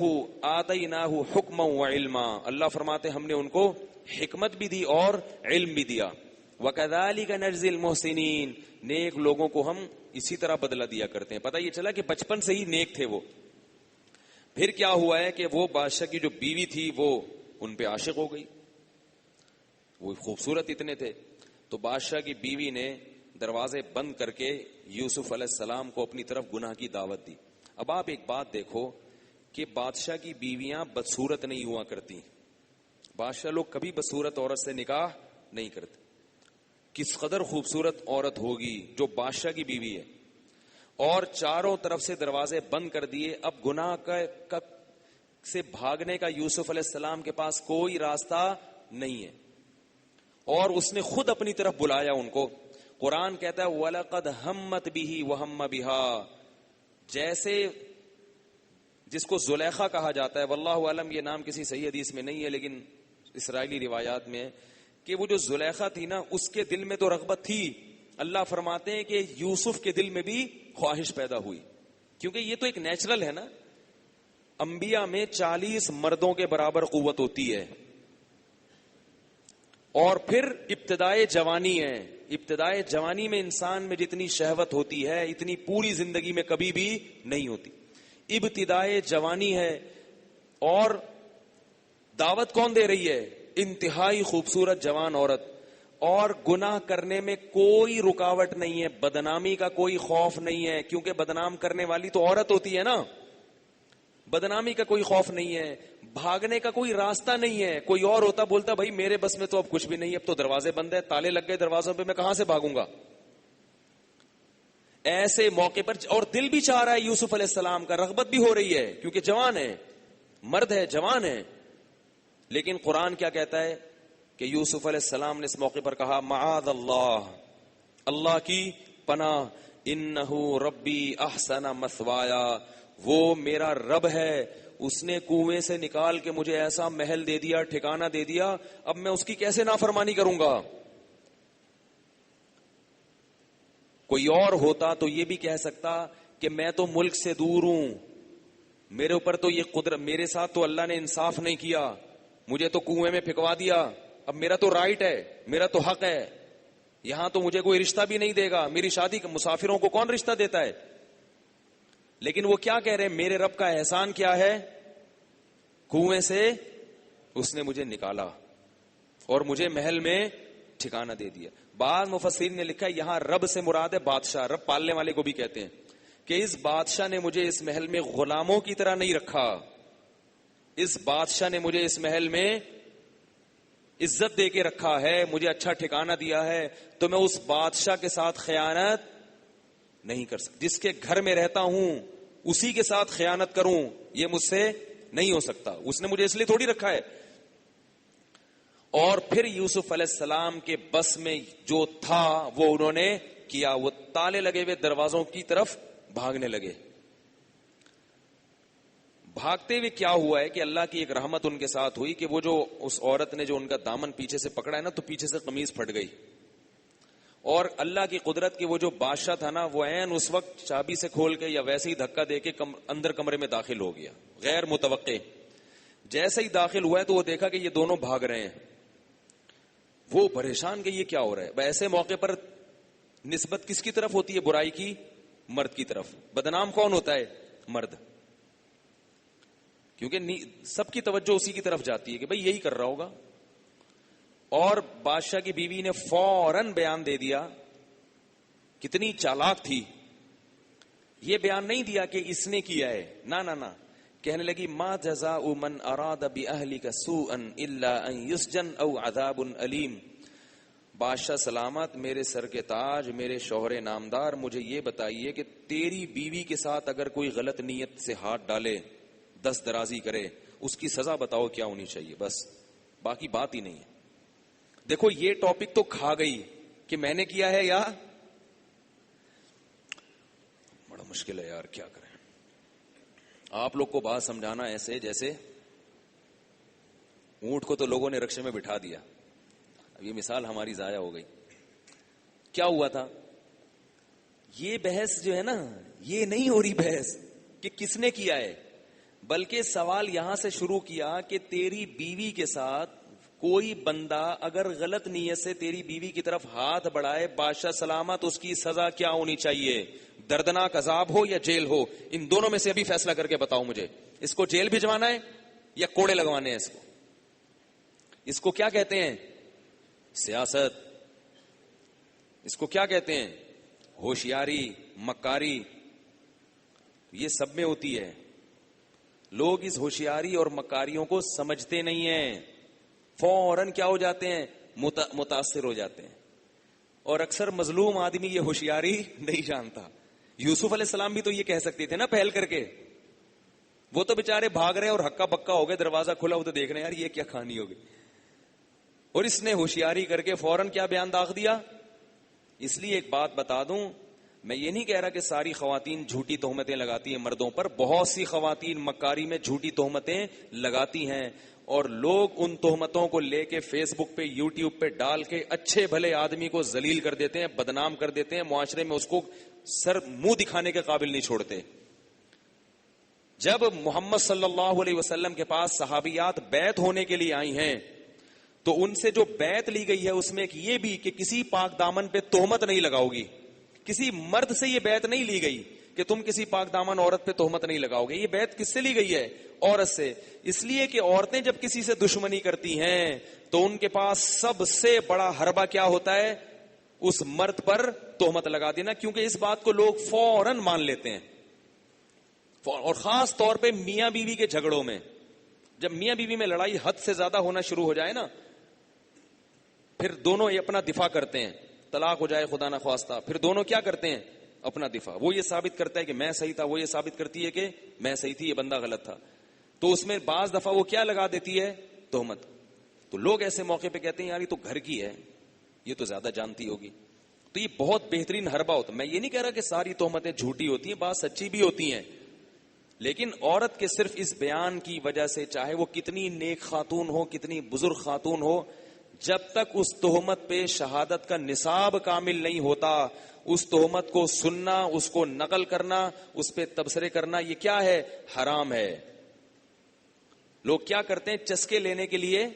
آتیناہ حکما وعلما، اللہ فرماتے ہم نے ان کو حکمت بھی دی اور علم بھی دیا. وَكَذَلِكَ نَجْزِي الْمُحْسِنِينَ، نیک لوگوں کو ہم اسی طرح بدلہ دیا کرتے ہیں. پتہ یہ چلا کہ بچپن سے ہی نیک تھے وہ. پھر کیا ہوا ہے کہ وہ بادشاہ کی جو بیوی تھی وہ ان پہ عاشق ہو گئی، وہ خوبصورت اتنے تھے. تو بادشاہ کی بیوی نے دروازے بند کر کے یوسف علیہ السلام کو اپنی طرف گناہ کی دعوت دی. اب آپ ایک بات دیکھو کہ بادشاہ کی بیویاں بدصورت نہیں ہوا کرتی. بادشاہ لوگ کبھی بدصورت عورت سے نکاح نہیں کرتے. کس قدر خوبصورت عورت ہوگی جو بادشاہ کی بیوی ہے, اور چاروں طرف سے دروازے بند کر دیے. اب گناہ کا سے بھاگنے کا یوسف علیہ السلام کے پاس کوئی راستہ نہیں ہے, اور اس نے خود اپنی طرف بلایا ان کو. قرآن کہتا ہے وَلَقَدْ هَمَّتْ بِهِ وَهَمَّ بِهَا, جیسے جس کو زلیخا کہا جاتا ہے, واللہ عالم یہ نام کسی صحیح حدیث میں نہیں ہے لیکن اسرائیلی روایات میں ہے کہ وہ جو زلیخا تھی نا, اس کے دل میں تو رغبت تھی. اللہ فرماتے ہیں کہ یوسف کے دل میں بھی خواہش پیدا ہوئی, کیونکہ یہ تو ایک نیچرل ہے نا. انبیاء میں 40 مردوں کے برابر قوت ہوتی ہے, اور پھر ابتدائے جوانی ہے. ابتدائے جوانی میں انسان میں جتنی شہوت ہوتی ہے اتنی پوری زندگی میں کبھی بھی نہیں ہوتی. ابتدائے جوانی ہے, اور دعوت کون دے رہی ہے؟ انتہائی خوبصورت جوان عورت. اور گناہ کرنے میں کوئی رکاوٹ نہیں ہے, بدنامی کا کوئی خوف نہیں ہے, کیونکہ بدنام کرنے والی تو عورت ہوتی ہے نا. بدنامی کا کوئی خوف نہیں ہے, بھاگنے کا کوئی راستہ نہیں ہے. کوئی اور ہوتا بولتا بھائی میرے بس میں تو اب کچھ بھی نہیں ہے, اب تو دروازے بند ہے, تالے لگ گئے دروازوں پہ, میں کہاں سے بھاگوں گا. ایسے موقع پر, اور دل بھی چاہ رہا ہے یوسف علیہ السلام کا, رغبت بھی ہو رہی ہے کیونکہ جوان ہے, مرد ہے, جوان ہے. لیکن قرآن کیا کہتا ہے کہ یوسف علیہ السلام نے اس موقع پر کہا معاذ اللہ, اللہ کی پناہ, انہو ربی احسن مثوایا, وہ میرا رب ہے, اس نے کنویں سے نکال کے مجھے ایسا محل دے دیا, ٹھکانہ دے دیا, اب میں اس کی کیسے نافرمانی کروں گا. کوئی اور ہوتا تو یہ بھی کہہ سکتا کہ میں تو ملک سے دور ہوں, میرے اوپر تو یہ قدرت, میرے ساتھ تو اللہ نے انصاف نہیں کیا, مجھے تو کنویں میں پھینکوا دیا, اب میرا تو رائٹ ہے, میرا تو حق ہے, یہاں تو مجھے کوئی رشتہ بھی نہیں دے گا, میری شادی مسافروں کو کون رشتہ دیتا ہے. لیکن وہ کیا کہہ رہے ہیں, میرے رب کا احسان کیا ہے, کنویں سے اس نے مجھے نکالا اور مجھے محل میں ٹھکانہ دے دیا. بعض مفسرین نے لکھا ہے یہاں رب سے مراد ہے بادشاہ, رب پالنے والے کو بھی کہتے ہیں, کہ اس بادشاہ نے مجھے اس محل میں غلاموں کی طرح نہیں رکھا, اس بادشاہ نے مجھے اس محل میں عزت دے کے رکھا ہے, مجھے اچھا ٹھکانہ دیا ہے, تو میں اس بادشاہ کے ساتھ خیانت نہیں کر سکتا. جس کے گھر میں رہتا ہوں اسی کے ساتھ خیانت کروں, یہ مجھ سے نہیں ہو سکتا, اس نے مجھے اس لیے تھوڑی رکھا ہے. اور پھر یوسف علیہ السلام کے بس میں جو تھا وہ انہوں نے کیا, وہ تالے لگے ہوئے دروازوں کی طرف بھاگنے لگے. بھاگتے ہوئے کیا ہوا ہے کہ اللہ کی ایک رحمت ان کے ساتھ ہوئی کہ وہ جو اس عورت نے جو ان کا دامن پیچھے سے پکڑا ہے نا, تو پیچھے سے قمیض پھٹ گئی, اور اللہ کی قدرت کی وہ جو بادشاہ تھا نا, وہ عین اس وقت چابی سے کھول کے یا ویسے ہی دھکا دے کے اندر کمرے میں داخل ہو گیا, غیر متوقع. جیسے ہی داخل ہوا ہے تو وہ دیکھا کہ یہ دونوں بھاگ رہے ہیں. وہ پریشان کہ یہ کیا ہو رہا ہے. ایسے موقع پر نسبت کس کی طرف ہوتی ہے برائی کی؟ مرد کی طرف. بدنام کون ہوتا ہے؟ مرد, کیونکہ سب کی توجہ اسی کی طرف جاتی ہے کہ بھئی یہی کر رہا ہوگا. اور بادشاہ کی بیوی نے فوراً بیان دے دیا, کتنی چالاک تھی. یہ بیان نہیں دیا کہ اس نے کیا ہے, نہ, کہنے لگی ما جزاء من اراد باہلک سوءا الا ان یسجن او عذاب علیم. بادشاہ سلامت, میرے سر کے تاج, میرے شوہر نامدار, مجھے یہ بتائیے کہ تیری بیوی کے ساتھ اگر کوئی غلط نیت سے ہاتھ ڈالے, دست درازی کرے, اس کی سزا بتاؤ کیا ہونی چاہیے, بس باقی بات ہی نہیں ہے. دیکھو یہ ٹاپک تو کھا گئی کہ میں نے کیا ہے, یا بڑا مشکل ہے یار, کیا کریں. آپ لوگ کو بات سمجھانا ایسے جیسے اونٹ کو تو لوگوں نے رکشے میں بٹھا دیا. اب یہ مثال ہماری ضائع ہو گئی. کیا ہوا تھا؟ یہ بحث جو ہے نا, یہ نہیں ہو رہی بحث کہ کس نے کیا ہے, بلکہ سوال یہاں سے شروع کیا کہ تیری بیوی کے ساتھ کوئی بندہ اگر غلط نیت سے تیری بیوی کی طرف ہاتھ بڑھائے, بادشاہ سلامت, اس کی سزا کیا ہونی چاہیے؟ دردناک عذاب ہو یا جیل ہو؟ ان دونوں میں سے ابھی فیصلہ کر کے بتاؤ مجھے. اس کو جیل بھجوانا ہے یا کوڑے لگوانے ہیں؟ اس کو کیا کہتے ہیں؟ سیاست. اس کو کیا کہتے ہیں؟ ہوشیاری، مکاری، یہ سب میں ہوتی ہے. لوگ اس ہوشیاری اور مکاریوں کو سمجھتے نہیں ہیں، فوراً کیا ہو جاتے ہیں؟ متاثر ہو جاتے ہیں. اور اکثر مظلوم آدمی یہ ہوشیاری نہیں جانتا. یوسف علیہ السلام بھی تو یہ کہہ سکتے تھے نا پہل کر کے. وہ تو بےچارے بھاگ رہے اور ہکا بکا ہو گئے، دروازہ کھلا ہو تو دیکھ رہے ہیں یار یہ کیا کہانی ہوگی. اور اس نے ہوشیاری کر کے فوراً کیا بیان داغ دیا. اس لیے ایک بات بتا دوں، میں یہ نہیں کہہ رہا کہ ساری خواتین جھوٹی تہمتیں لگاتی ہیں مردوں پر. بہت سی خواتین مکاری میں جھوٹی تہمتیں لگاتی ہیں، اور لوگ ان تہمتوں کو لے کے فیس بک پہ، یوٹیوب پہ ڈال کے اچھے بھلے آدمی کو ذلیل کر دیتے ہیں، بدنام کر دیتے ہیں، معاشرے میں اس کو منہ دکھانے کے قابل نہیں چھوڑتے. جب محمد صلی اللہ علیہ وسلم کے پاس صحابیات بیعت ہونے کے لیے آئی ہیں تو ان سے جو بیعت لی گئی ہے اس میں ایک یہ بھی کہ کسی پاک دامن پہ تہمت نہیں لگاؤ گی. کسی مرد سے یہ بیعت نہیں لی گئی کہ تم کسی پاک دامن عورت پہ تہمت نہیں لگاؤ گے. یہ بیعت کس سے لی گئی ہے؟ عورت سے. اس لیے کہ عورتیں جب کسی سے دشمنی کرتی ہیں تو ان کے پاس سب سے بڑا حربہ کیا ہوتا ہے؟ اس مرد پر تہمت لگا دینا، کیونکہ اس بات کو لوگ فوراً مان لیتے ہیں. اور خاص طور پہ میاں بیوی کے جھگڑوں میں، جب میاں بیوی میں لڑائی حد سے زیادہ ہونا شروع ہو جائے نا، پھر دونوں اپنا دفاع کرتے ہیں. طلاق ہو جائے خدا نہ خواستہ، پھر دونوں کیا کرتے ہیں؟ اپنا دفاع. وہ یہ ثابت کرتا ہے کہ میں صحیح تھا، وہ یہ ثابت کرتی ہے کہ میں صحیح تھی، یہ بندہ غلط تھا. تو اس میں بعض دفعہ وہ کیا لگا دیتی ہے؟ تہمت. تو لوگ ایسے موقع پہ کہتے ہیں یار یہ تو گھر کی ہے، یہ تو زیادہ جانتی ہوگی. تو یہ بہت بہترین حربہ ہوتا ہے. میں یہ نہیں کہہ رہا کہ ساری تہمتیں جھوٹی ہوتی ہیں، بعض سچی بھی ہوتی ہیں، لیکن عورت کے صرف اس بیان کی وجہ سے، چاہے وہ کتنی نیک خاتون ہو، کتنی بزرگ خاتون ہو، جب تک اس تہمت پہ شہادت کا نصاب کامل نہیں ہوتا، اس تہمت کو سننا، اس کو نقل کرنا، اس پہ تبصرے کرنا، یہ کیا ہے؟ حرام ہے. لوگ کیا کرتے ہیں؟ چسکے لینے کے لیے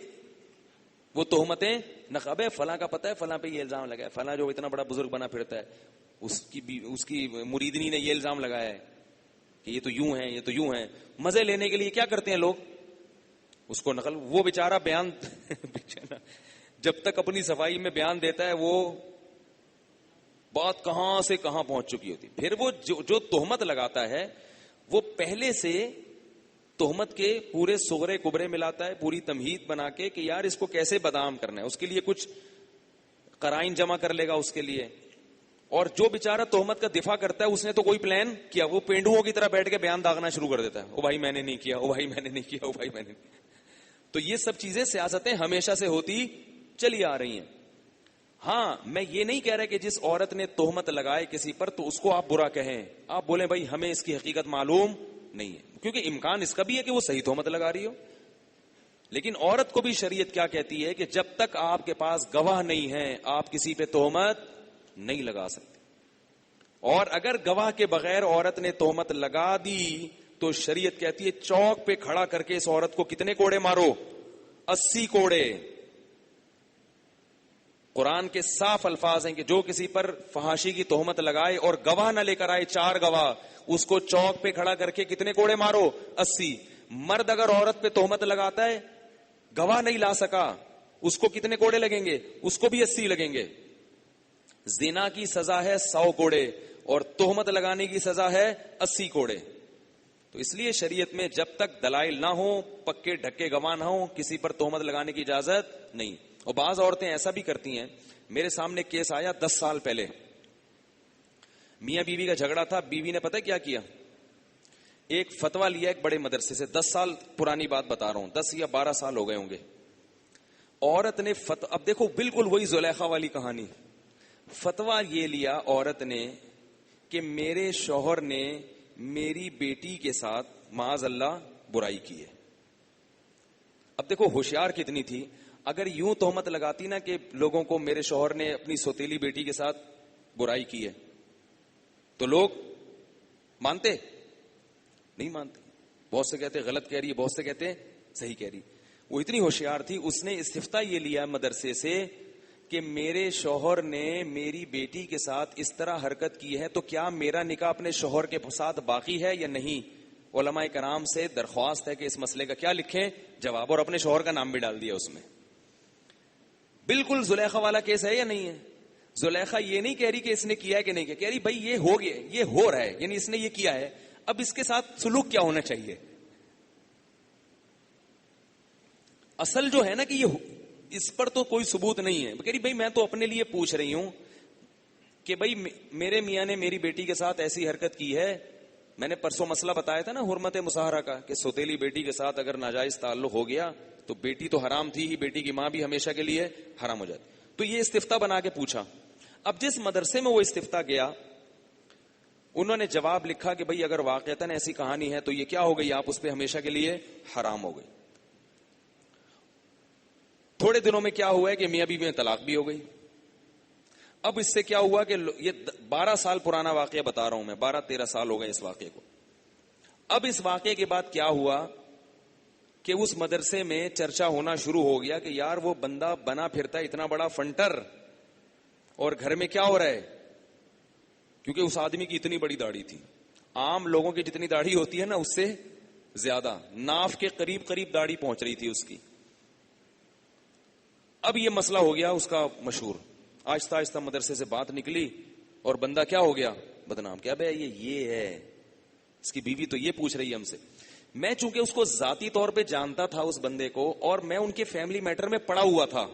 وہ تہمتیں نقابے، فلاں کا پتہ ہے فلاں پہ یہ الزام لگا ہے، فلاں جو اتنا بڑا بزرگ بنا پھرتا ہے اس کی مریدنی نے یہ الزام لگایا ہے کہ یہ تو یوں ہے، یہ تو یوں ہے. مزے لینے کے لیے کیا کرتے ہیں لوگ؟ اس کو نقل. وہ بیچارہ بیان جب تک اپنی صفائی میں بیان دیتا ہے وہ بات کہاں سے کہاں پہنچ چکی ہوتی. پھر وہ جو تہمت لگاتا ہے وہ پہلے سے تہمت کے پورے صغرے کبرے ملاتا ہے، پوری تمہید بنا کے کہ یار اس کو کیسے بدنام کرنا ہے. اس کے لیے کچھ قرائن جمع کر لے گا اس کے لیے. اور جو بیچارہ تہمت کا دفاع کرتا ہے اس نے تو کوئی پلان کیا، وہ پینڈوؤں کی طرح بیٹھ کے بیان داغنا شروع کر دیتا ہے. او بھائی میں نے نہیں کیا، او بھائی میں نے نہیں کیا، او بھائی میں نے نہیں کیا. تو یہ سب چیزیں سیاستیں ہمیشہ سے ہوتی چلی آ رہی ہیں. ہاں میں یہ نہیں کہہ رہا کہ جس عورت نے تہمت لگائے کسی پر تو اس کو آپ برا کہیں، آپ بولیں بھائی ہمیں اس کی حقیقت معلوم نہیں ہے، کیونکہ امکان اس کا بھی ہے کہ وہ صحیح تہمت لگا رہی ہو. لیکن عورت کو بھی شریعت کیا کہتی ہے کہ جب تک آپ کے پاس گواہ نہیں ہے آپ کسی پہ تہمت نہیں لگا سکتے. اور اگر گواہ کے بغیر عورت نے تہمت لگا دی تو شریعت کہتی ہے چوک پہ کھڑا کر کے اس عورت کو کتنے کوڑے مارو؟ 80 کوڑے. قرآن کے صاف الفاظ ہیں کہ جو کسی پر فحاشی کی تہمت لگائے اور گواہ نہ لے کر آئے، 4 گواہ، اس کو چوک پہ کھڑا کر کے کتنے کوڑے مارو؟ 80. مرد اگر عورت پہ تہمت لگاتا ہے، گواہ نہیں لا سکا، اس کو کتنے کوڑے لگیں گے؟ اس کو بھی 80 لگیں گے. زنا کی سزا ہے 100 کوڑے اور تہمت لگانے کی سزا ہے 80 کوڑے. تو اس لیے شریعت میں جب تک دلائل نہ ہوں، پکے ڈھکے گواہ نہ ہوں، کسی پر تہمت لگانے کی اجازت نہیں. اور بعض عورتیں ایسا بھی کرتی ہیں. میرے سامنے کیس آیا 10 سال پہلے، میاں بیوی کا جھگڑا تھا. بیوی نے پتہ کیا کیا؟ ایک فتویٰ لیا ایک بڑے مدرسے سے. 10 سال پرانی بات بتا رہا ہوں، 10 یا 12 سال ہو گئے ہوں گے. عورت نے اب دیکھو بالکل وہی زلیخا والی کہانی. فتویٰ یہ لیا عورت نے کہ میرے شوہر نے میری بیٹی کے ساتھ معاذ اللہ برائی کی ہے. اب دیکھو ہوشیار کتنی تھی. اگر یوں تہمت لگاتی نا کہ لوگوں کو میرے شوہر نے اپنی سوتیلی بیٹی کے ساتھ برائی کی ہے تو لوگ مانتے نہیں مانتے. بہت سے کہتے غلط کہہ رہی ہے، بہت سے کہتے صحیح کہہ رہی. وہ اتنی ہوشیار تھی، اس نے استفتاء یہ لیا مدرسے سے کہ میرے شوہر نے میری بیٹی کے ساتھ اس طرح حرکت کی ہے تو کیا میرا نکاح اپنے شوہر کے ساتھ باقی ہے یا نہیں. علماء کرام سے درخواست ہے کہ اس مسئلے کا کیا لکھیں جواب، اور اپنے شوہر کا نام بھی ڈال دیا اس میں. بالکل زلیخا والا کیس ہے یا نہیں ہے؟ زلیخا یہ نہیں کہہ رہی کہ اس نے کیا ہے کہ نہیں کیا، کہہ رہی بھائی یہ ہو گیا، یہ ہو رہا ہے، یعنی اس نے یہ کیا ہے، اب اس کے ساتھ سلوک کیا ہونا چاہیے. اصل جو ہے نا کہ یہ اس پر تو کوئی ثبوت نہیں ہے. کہہ رہی بھائی میں تو اپنے لیے پوچھ رہی ہوں کہ بھائی میرے میاں نے میری بیٹی کے ساتھ ایسی حرکت کی ہے. میں نے پرسوں مسئلہ بتایا تھا نا حرمت مصاہرہ کا، کہ سوتیلی بیٹی کے ساتھ اگر ناجائز تعلق ہو گیا تو بیٹی تو حرام تھی ہی، بیٹی کی ماں بھی ہمیشہ کے لیے حرام ہو جاتی. تو یہ استفتاء بنا کے پوچھا. اب جس مدرسے میں وہ استفتاء گیا انہوں نے جواب لکھا کہ بھئی اگر واقعتاً ایسی کہانی ہے تو یہ کیا ہو گئی، آپ اس پہ ہمیشہ کے لیے حرام ہو گئی. تھوڑے دنوں میں کیا ہوا ہے کہ میاں بیوی میں طلاق بھی ہو گئی. اب اس سے کیا ہوا کہ یہ 12 سال پرانا واقعہ بتا رہا ہوں میں، 12-13 سال ہو گئے اس واقعے کو. اب اس واقعے کے بعد کیا ہوا کہ اس مدرسے میں چرچا ہونا شروع ہو گیا کہ یار وہ بندہ بنا پھرتا ہے اتنا بڑا فنٹر، اور گھر میں کیا ہو رہا ہے، کیونکہ اس آدمی کی اتنی بڑی داڑھی تھی. عام لوگوں کی جتنی داڑھی ہوتی ہے نا اس سے زیادہ، ناف کے قریب قریب داڑھی پہنچ رہی تھی اس کی. اب یہ مسئلہ ہو گیا اس کا مشہور. آہستہ آہستہ مدرسے سے بات نکلی اور بندہ کیا ہو گیا، بدنام. کیا بھائی یہ ہے، اس کی بیوی تو یہ پوچھ رہی ہے ہم سے. میں چونکہ اس کو ذاتی طور پہ جانتا تھا اس بندے کو، اور میں ان کے فیملی میٹر میں پڑا ہوا تھا،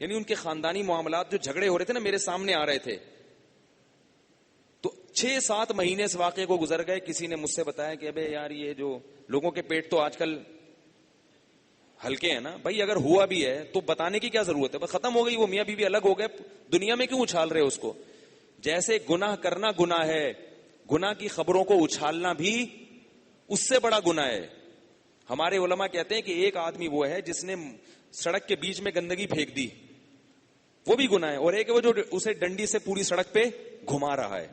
یعنی ان کے خاندانی معاملات جو جھگڑے ہو رہے تھے نا میرے سامنے آ رہے تھے. تو 6-7 مہینے اس واقعے کو گزر گئے. کسی نے مجھ سے بتایا کہ ابے یار یہ جو لوگوں کے پیٹ تو آج کل ہلکے ہیں نا بھائی، اگر ہوا بھی ہے تو بتانے کی کیا ضرورت ہے، بس ختم ہو گئی، وہ میاں بیوی الگ ہو گئے، دنیا میں کیوں اچھال رہے اس کو. جیسے گناہ کرنا گناہ ہے، گناہ کی خبروں کو اچھالنا بھی اس سے بڑا گناہ ہے. ہمارے علماء کہتے ہیں کہ ایک آدمی وہ ہے جس نے سڑک کے بیچ میں گندگی پھینک دی، وہ بھی گناہ ہے، اور ایک وہ جو اسے ڈنڈی سے پوری سڑک پہ گھما رہا ہے،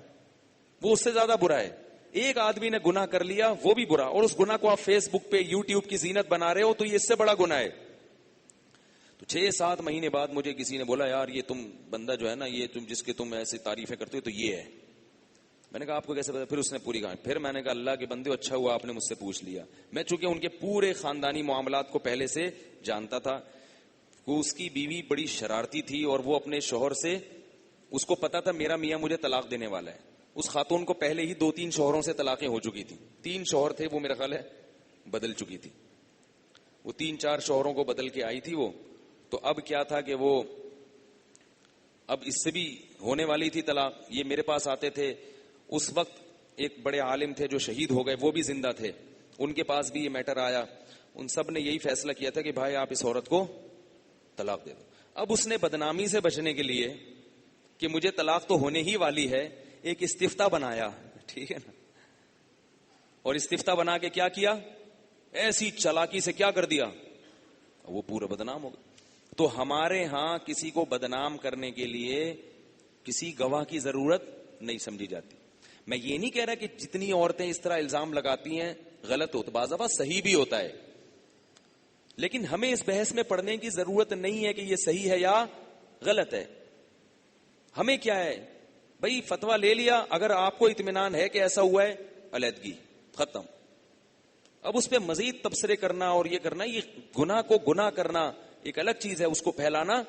وہ اس سے زیادہ برا ہے. ایک آدمی نے گناہ کر لیا وہ بھی برا، اور اس گناہ کو آپ فیس بک پہ یوٹیوب کی زینت بنا رہے ہو تو یہ اس سے بڑا گناہ ہے. تو 6-7 مہینے بعد مجھے کسی نے بولا یار یہ تم بندہ جو ہے نا، یہ تم جس کے تم ایسی تعریفیں کرتے ہو تو یہ ہے. میں نے کہا آپ کو کیسے پتا؟ پھر اس نے پوری کہانی. پھر میں نے کہا اللہ کے بندے اچھا ہوا آپ نے مجھ سے پوچھ لیا. میں چونکہ ان کے پورے خاندانی معاملات کو پہلے سے جانتا تھا. وہ اس کی بیوی بڑی شرارتی تھی، اور وہ اپنے شوہر سے، اس کو پتا تھا میرا میاں مجھے طلاق دینے والا ہے. اس خاتون کو پہلے ہی 2-3 شوہروں سے طلاقیں ہو چکی تھی. 3 شوہر تھے وہ، میرا خیال ہے بدل چکی تھی. وہ 3-4 شوہروں کو بدل کے آئی تھی وہ. تو اب کیا تھا کہ وہ اب اس سے بھی ہونے والی تھی طلاق. یہ میرے پاس آتے تھے. اس وقت ایک بڑے عالم تھے جو شہید ہو گئے، وہ بھی زندہ تھے، ان کے پاس بھی یہ میٹر آیا. ان سب نے یہی فیصلہ کیا تھا کہ بھائی آپ اس عورت کو طلاق دے دو. اب اس نے بدنامی سے بچنے کے لیے کہ مجھے طلاق تو ہونے ہی والی ہے، ایک استفتاء بنایا. ٹھیک ہے نا، اور استفتاء بنا کے کیا کیا، ایسی چالاکی سے کیا کر دیا، وہ پورا بدنام ہو گیا. تو ہمارے ہاں کسی کو بدنام کرنے کے لیے کسی گواہ کی ضرورت نہیں سمجھی جاتی. میں یہ نہیں کہہ رہا کہ جتنی عورتیں اس طرح الزام لگاتی ہیں غلط ہوتا، بعض دفعہ صحیح بھی ہوتا ہے، لیکن ہمیں اس بحث میں پڑھنے کی ضرورت نہیں ہے کہ یہ صحیح ہے یا غلط ہے. ہمیں کیا ہے بھئی، فتویٰ لے لیا، اگر آپ کو اطمینان ہے کہ ایسا ہوا ہے، علیحدگی ختم. اب اس پہ مزید تبصرے کرنا اور یہ کرنا، یہ گناہ کو گناہ کرنا ایک الگ چیز ہے، اس کو پھیلانا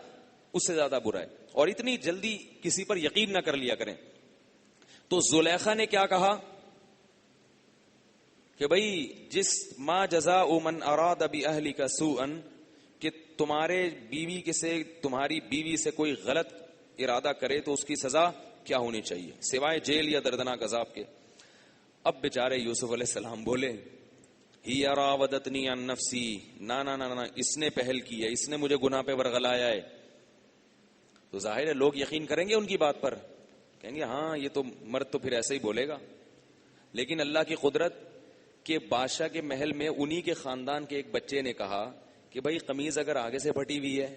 اس سے زیادہ برا ہے. اور اتنی جلدی کسی پر یقین نہ کر لیا کریں. تو زلیخا نے کیا کہا کہ بھئی جس ما جزاء من اراد باہلک سوءا، کہ تمہارے بیوی کے سے، تمہاری بیوی سے کوئی غلط ارادہ کرے تو اس کی سزا کیا ہونی چاہیے سوائے جیل یا دردناک عذاب کے. اب بیچارے یوسف علیہ السلام بولے ہی راودتنی عن نفسی، نا نا نا نا، اس نے پہل کی ہے، اس نے مجھے گناہ پہ ورغلایا ہے. تو ظاہر ہے لوگ یقین کریں گے ان کی بات پر، کہیں گے ہاں یہ تو مرد تو پھر ایسے ہی بولے گا. لیکن اللہ کی قدرت کہ بادشاہ کے محل میں انہی کے خاندان کے ایک بچے نے کہا کہ بھائی قمیض اگر آگے سے پھٹی ہوئی ہے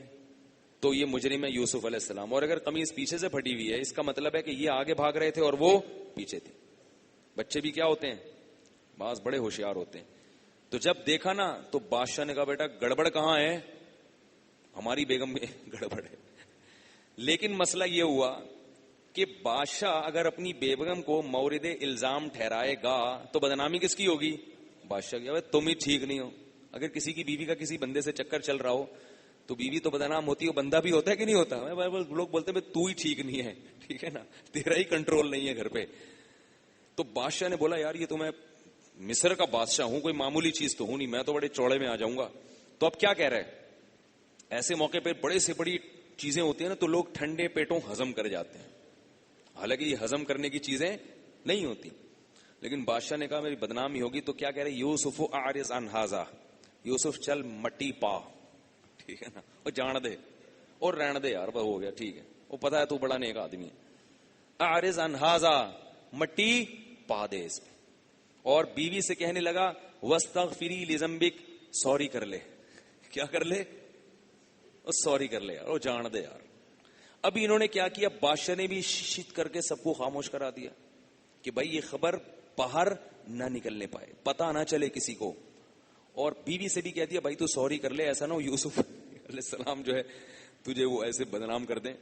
تو یہ مجرم ہے یوسف علیہ السلام، اور اگر قمیض پیچھے سے پھٹی ہوئی ہے اس کا مطلب ہے کہ یہ آگے بھاگ رہے تھے اور وہ پیچھے تھے. بچے بھی کیا ہوتے ہیں، بعض بڑے ہوشیار ہوتے ہیں. تو جب دیکھا نا تو بادشاہ نے کہا بیٹا گڑبڑ کہاں ہے، ہماری بیگم میں گڑبڑ ہے. لیکن مسئلہ یہ ہوا کہ بادشاہ اگر اپنی بیگم کو مورد الزام ٹھہرائے گا تو بدنامی کس کی ہوگی، بادشاہ کی. تم ہی ٹھیک نہیں ہو. اگر کسی کی بیوی کا کسی بندے سے چکر چل رہا ہو تو بیوی تو بدنام ہوتی ہے, بندہ بھی ہوتا ہے کہ نہیں ہوتا؟ لوگ بولتے ہیں تو ہی ٹھیک نہیں ہے, ٹھیک ہے نا, تیرا ہی کنٹرول نہیں ہے گھر پہ. تو بادشاہ نے بولا یار یہ تو میں مصر کا بادشاہ ہوں, کوئی معمولی چیز تو ہوں نہیں, میں تو بڑے چوڑے میں آ جاؤں گا. تو اب کیا کہہ رہے ہیں, ایسے موقع پہ بڑے سے بڑی چیزیں ہوتی ہیں نا تو لوگ ٹھنڈے پیٹوں ہضم کر جاتے ہیں, حالانکہ یہ ہضم کرنے کی چیزیں نہیں ہوتی. لیکن بادشاہ نے کہا میری بدنامی ہوگی, تو کیا کہہ رہے, یوسف اعرض عن ھذا, یوسف چل مٹی پا, ٹھیک ہے نا, اور جان دے اور رہن دے یار, ہو گیا ٹھیک ہے, وہ پتا ہے تو بڑا نیک آدمی ہے. اعرض عن ھذا, مٹی پا دے اس پہ. اور بیوی سے کہنے لگا واستغفری لذنبک, سوری کر لے. کیا کر لے؟ سوری کر لے یار, وہ جان دے یار. ابھی انہوں نے کیا کیا, بادشاہ نے بھی شت کر کے سب کو خاموش کرا دیا کہ بھائی یہ خبر باہر نہ نکلنے پائے, پتا نہ چلے کسی کو. اور بیوی سے بھی کہہ دیا بھائی تو سوری کر لے, ایسا نہ ہو یوسف علیہ السلام جو ہے تجھے وہ ایسے بدنام کر دیں.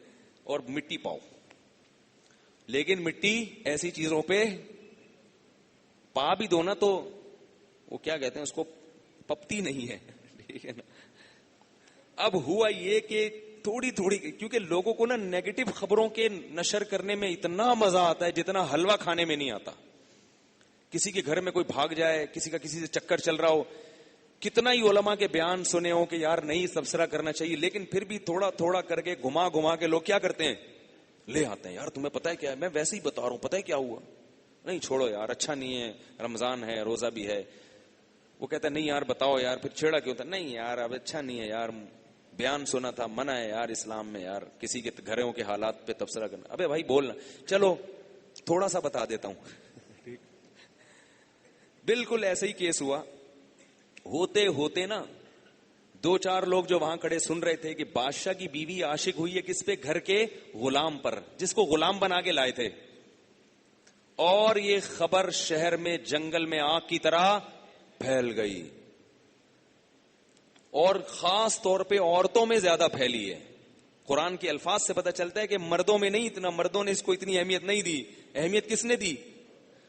اور مٹی پاؤ, لیکن مٹی ایسی چیزوں پہ پا بھی دو نا تو وہ کیا کہتے ہیں اس کو, پپتی نہیں ہے, ٹھیک ہے نا. اب ہوا یہ کہ تھوڑی تھوڑی, کیونکہ لوگوں کو نا نیگیٹو خبروں کے نشر کرنے میں اتنا مزہ آتا ہے جتنا حلوہ کھانے میں نہیں آتا. کسی کے گھر میں کوئی بھاگ جائے, کسی کا کسی سے چکر چل رہا ہو, کتنا ہی علماء کے بیان سنے ہو کہ یار نہیں تبصرہ کرنا چاہیے, لیکن پھر بھی تھوڑا تھوڑا کر کے گھما گھما کے لوگ کیا کرتے ہیں, لے آتے ہیں. یار تمہیں پتہ ہے کیا ہے, میں ویسے ہی بتا رہا ہوں, پتہ ہے کیا ہوا, نہیں چھوڑو یار اچھا نہیں ہے, رمضان ہے روزہ بھی ہے. وہ کہتا ہے نہیں یار بتاؤ یار, پھر چھیڑا کیوں تھا, نہیں یار اب اچھا نہیں ہے یار, بیان سنا تھا, منع ہے یار اسلام میں یار کسی کے گھروں کے حالات پہ تبصرہ کرنا. ابے بھائی بولنا, چلو تھوڑا سا بتا دیتا ہوں. بالکل ایسا ہی کیس ہوا. ہوتے ہوتے نا دو چار لوگ جو وہاں کھڑے سن رہے تھے کہ بادشاہ کی بیوی عاشق ہوئی ہے کس پہ, گھر کے غلام پر, جس کو غلام بنا کے لائے تھے. اور یہ خبر شہر میں جنگل میں آگ کی طرح پھیل گئی, اور خاص طور پہ عورتوں میں زیادہ پھیلی ہے. قرآن کے الفاظ سے پتہ چلتا ہے کہ مردوں میں نہیں اتنا, مردوں نے اس کو اتنی اہمیت نہیں دی. اہمیت کس نے دی؟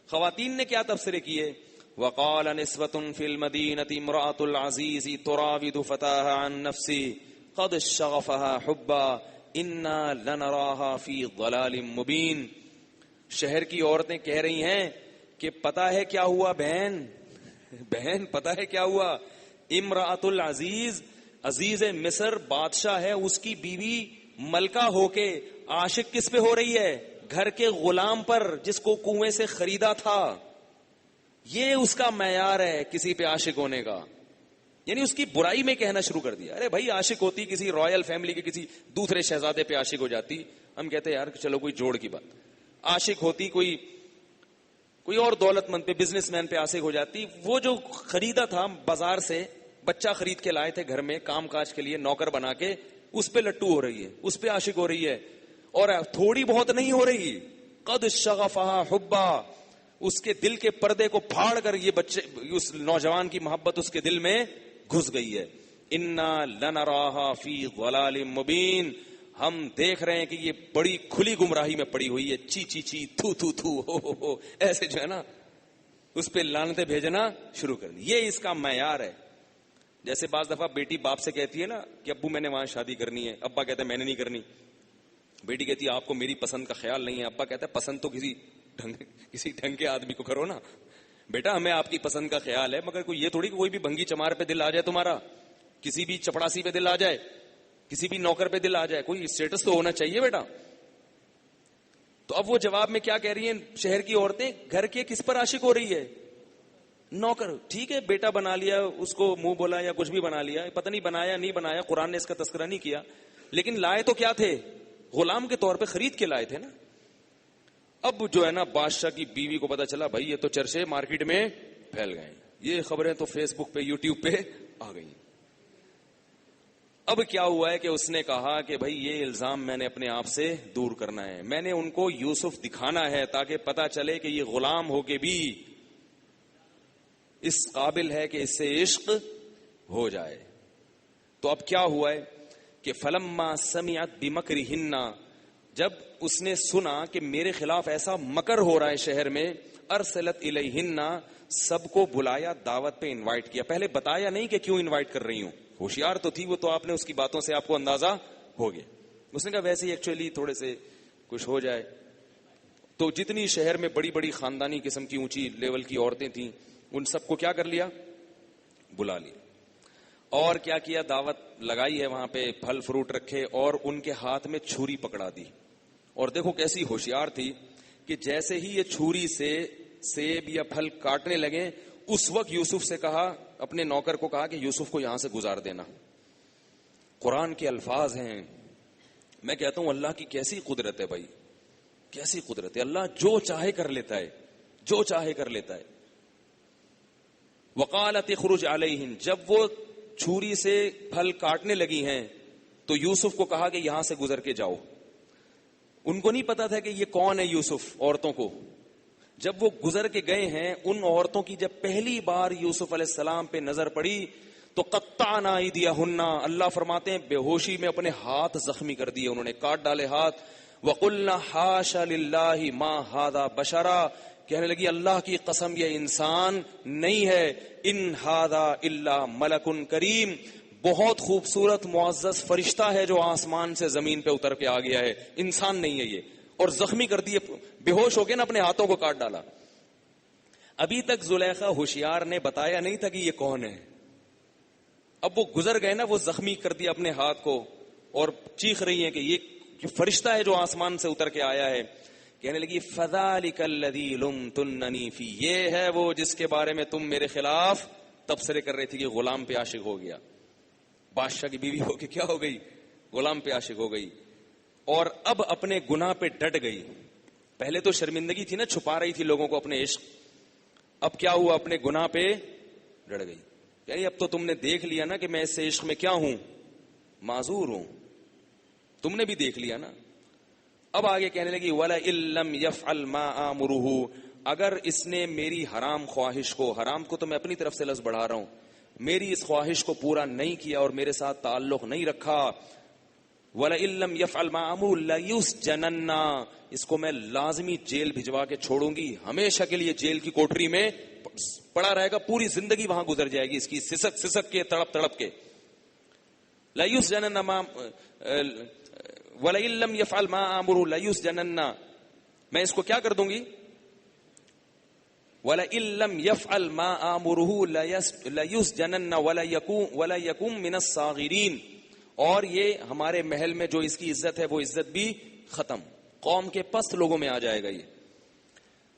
خواتین نے کیا تبصرے کیے. وقال نسوة في المدينة امرأة العزيز تراود فتاها عن نفسه قد شغفها حبا إنا لنراها في ضلال مبين. شہر کی عورتیں کہہ رہی ہیں کہ پتہ ہے کیا ہوا بہن, بہن پتہ ہے کیا ہوا, امرأة العزیز, عزیز مصر بادشاہ ہے, اس کی بیوی ملکہ ہو کے عاشق کس پہ ہو رہی ہے, گھر کے غلام پر جس کو کنویں سے خریدا تھا. یہ اس کا معیار ہے کسی پہ عاشق ہونے کا. یعنی اس کی برائی میں کہنا شروع کر دیا. ارے بھائی عاشق ہوتی کسی رائل فیملی کے کسی دوسرے شہزادے پہ عاشق ہو جاتی, ہم کہتے ہیں یار چلو کوئی جوڑ کی بات. عاشق ہوتی کوئی اور دولت مند پہ, بزنس مین پہ عاشق ہو جاتی. وہ جو خریدا تھا بازار سے, بچہ خرید کے لائے تھے گھر میں کام کاج کے لیے, نوکر بنا کے, اس پہ لٹو ہو رہی ہے, اس پہ عاشق ہو رہی ہے. اور تھوڑی بہت نہیں ہو رہی, قد شغفہا حبا, اس کے دل کے پردے کو پھاڑ کر یہ بچے, اس نوجوان کی محبت اس کے دل میں گھس گئی ہے. انا لنراہا فی ضلال مبین, ہم دیکھ رہے ہیں کہ یہ بڑی کھلی گمراہی میں پڑی ہوئی ہے. چی چی چی, تھو تھو تھو, ہو ایسے جو ہے نا اس پہ لعنتیں بھیجنا شروع کر دی. یہ اس کا معیار ہے. جیسے بعض دفعہ بیٹی باپ سے کہتی ہے نا کہ ابو میں نے وہاں شادی کرنی ہے, ابا کہتے ہیں میں نے نہیں کرنی. بیٹی کہتی ہے آپ کو میری پسند کا خیال نہیں ہے, ابا کہتا ہے پسند تو کسی ڈھنگ کے آدمی کو کرو نا. بیٹا ہمیں آپ کی پسند کا خیال ہے, مگر کوئی یہ تھوڑی کہ کوئی بھی بھنگی چمار پہ دل آ جائے تمہارا, کسی بھی چپڑاسی پہ دل آ جائے, کسی بھی نوکر پہ دل آ جائے, کوئی اسٹیٹس تو ہونا چاہیے بیٹا. تو اب وہ جواب میں کیا کہہ رہی ہیں شہر کی عورتیں, گھر کے کس پر عاشق ہو رہی ہے, نوکر. ٹھیک ہے بیٹا بنا لیا, اس کو منہ بولا یا کچھ بھی بنا لیا, پتہ نہیں بنایا نہیں بنایا, قرآن نے اس کا تذکرہ نہیں کیا, لیکن لائے تو کیا تھے, غلام کے طور پہ خرید کے لائے تھے نا. اب جو ہے نا بادشاہ کی بیوی کو پتا چلا بھائی یہ تو چرچے مارکیٹ میں پھیل گئے, یہ خبریں تو فیس بک پہ یوٹیوب پہ آ گئی. اب کیا ہوا ہے کہ اس نے کہا کہ بھائی یہ الزام میں نے اپنے آپ سے دور کرنا ہے, میں نے ان کو یوسف دکھانا ہے تاکہ پتا چلے کہ یہ غلام ہو کے بھی اس قابل ہے کہ اس سے عشق ہو جائے. تو اب کیا ہوا ہے کہ فلما سمعت بمکرہن, جب اس نے سنا کہ میرے خلاف ایسا مکر ہو رہا ہے شہر میں, ارسلت الیہن, سب کو بلایا, دعوت پہ انوائٹ کیا. پہلے بتایا نہیں کہ کیوں انوائٹ کر رہی ہوں, ہوشیار تو تھی وہ، تو آپ نے اس کی باتوں سے آپ کو اندازہ ہو گیا. اس نے کہا ویسے ہی ایکچولی تھوڑے سے کچھ ہو جائے. تو جتنی شہر میں بڑی بڑی خاندانی قسم کی اونچی لیول کی عورتیں تھیں ان سب کو کیا کر لیا، بلا لیا. اور کیا کیا، دعوت لگائی ہے وہاں پہ، پھل فروٹ رکھے اور ان کے ہاتھ میں چھری پکڑا دی. اور دیکھو کیسی ہوشیار تھی کہ جیسے ہی یہ چھری سے سیب یا پھل کاٹنے لگے اس وقت یوسف سے کہا، اپنے نوکر کو کہا کہ یوسف کو یہاں سے گزار دینا. قرآن کے الفاظ ہیں. میں کہتا ہوں اللہ کی کیسی قدرت ہے بھائی، کیسی قدرت ہے. اللہ جو چاہے کر لیتا ہے، جو چاہے کر لیتا ہے. وقالت اخرج علیہم، جب وہ چھری سے پھل کاٹنے لگی ہیں تو یوسف کو کہا کہ یہاں سے گزر کے جاؤ. ان کو نہیں پتا تھا کہ یہ کون ہے یوسف، عورتوں کو. جب وہ گزر کے گئے ہیں، ان عورتوں کی جب پہلی بار یوسف علیہ السلام پہ نظر پڑی تو قطعنا ایدیہن، اللہ فرماتے ہیں بے ہوشی میں اپنے ہاتھ زخمی کر دیے، انہوں نے کاٹ ڈالے ہاتھ. وقلنا حاشا للہ ما ھذا بشرا، کہنے لگی اللہ کی قسم یہ انسان نہیں ہے، ان ھذا الا ملک کریم، بہت خوبصورت معزز فرشتہ ہے جو آسمان سے زمین پہ اتر کے آ گیا ہے، انسان نہیں ہے یہ. اور زخمی کر دیے، بے ہوش ہو گئے نا، اپنے ہاتھوں کو کاٹ ڈالا. ابھی تک زلیخا ہوشیار نے بتایا نہیں تھا کہ یہ کون ہے. اب وہ گزر گئے نا، وہ زخمی کر دیا اپنے ہاتھ کو اور چیخ رہی ہیں کہ یہ فرشتہ ہے جو آسمان سے اتر کے آیا ہے. کہنے لگی فذالک الذی لمتننی فی، یہ ہے وہ جس کے بارے میں تم میرے خلاف تبصرے کر رہی تھی کہ غلام پہ عاشق ہو گیا. بادشاہ کی بیوی ہو کے کیا ہو گئی، غلام پہ عاشق ہو گئی. اور اب اپنے گناہ پہ ڈٹ گئی. پہلے تو شرمندگی تھی نا، چھپا رہی تھی لوگوں کو اپنے عشق. اب کیا ہوا، اپنے گناہ پہ ڈٹ گئی. یعنی اب تو تم نے دیکھ لیا نا کہ میں اس سے عشق میں کیا ہوں، معذور ہوں. تم نے بھی دیکھ لیا نا. اب آگے کہنے لگی وَلَئِن لَّمْ يَفْعَلْ مَا آمُرُهُ، اگر اس نے میری حرام خواہش کو، حرام کو تو میں اپنی طرف سے لفظ بڑھا رہا ہوں، میری اس خواہش کو پورا نہیں کیا اور میرے ساتھ تعلق نہیں رکھا، وَلَئِن لَّمْ يَفْعَلْ مَا آمُرُهُ لَيُسْجَنَنَّ، اس کو میں لازمی جیل بھجوا کے چھوڑوں گی، ہمیشہ کے لیے جیل کی کوٹری میں پڑا رہے گا، پوری زندگی وہاں گزر جائے گی اس کی، سسک سسک کے، تڑپ تڑپ کے. لَيُسْجَنَنَّ وَلَئِن لَّمْ يَفْعَلْ مَا آمُرُهُ لَيُسْجَنَنَّ، میں اس کو کیا کر دوں گی، وَلَئِن لَّمْ يَفْعَلْ مَا آمُرُهُ لَيُسْجَنَنَّ وَلَا يَكُن مِّنَ الصَّاغِرِينَ، اور یہ ہمارے محل میں جو اس کی عزت ہے وہ عزت بھی ختم، قوم کے پست لوگوں میں آ جائے گا یہ.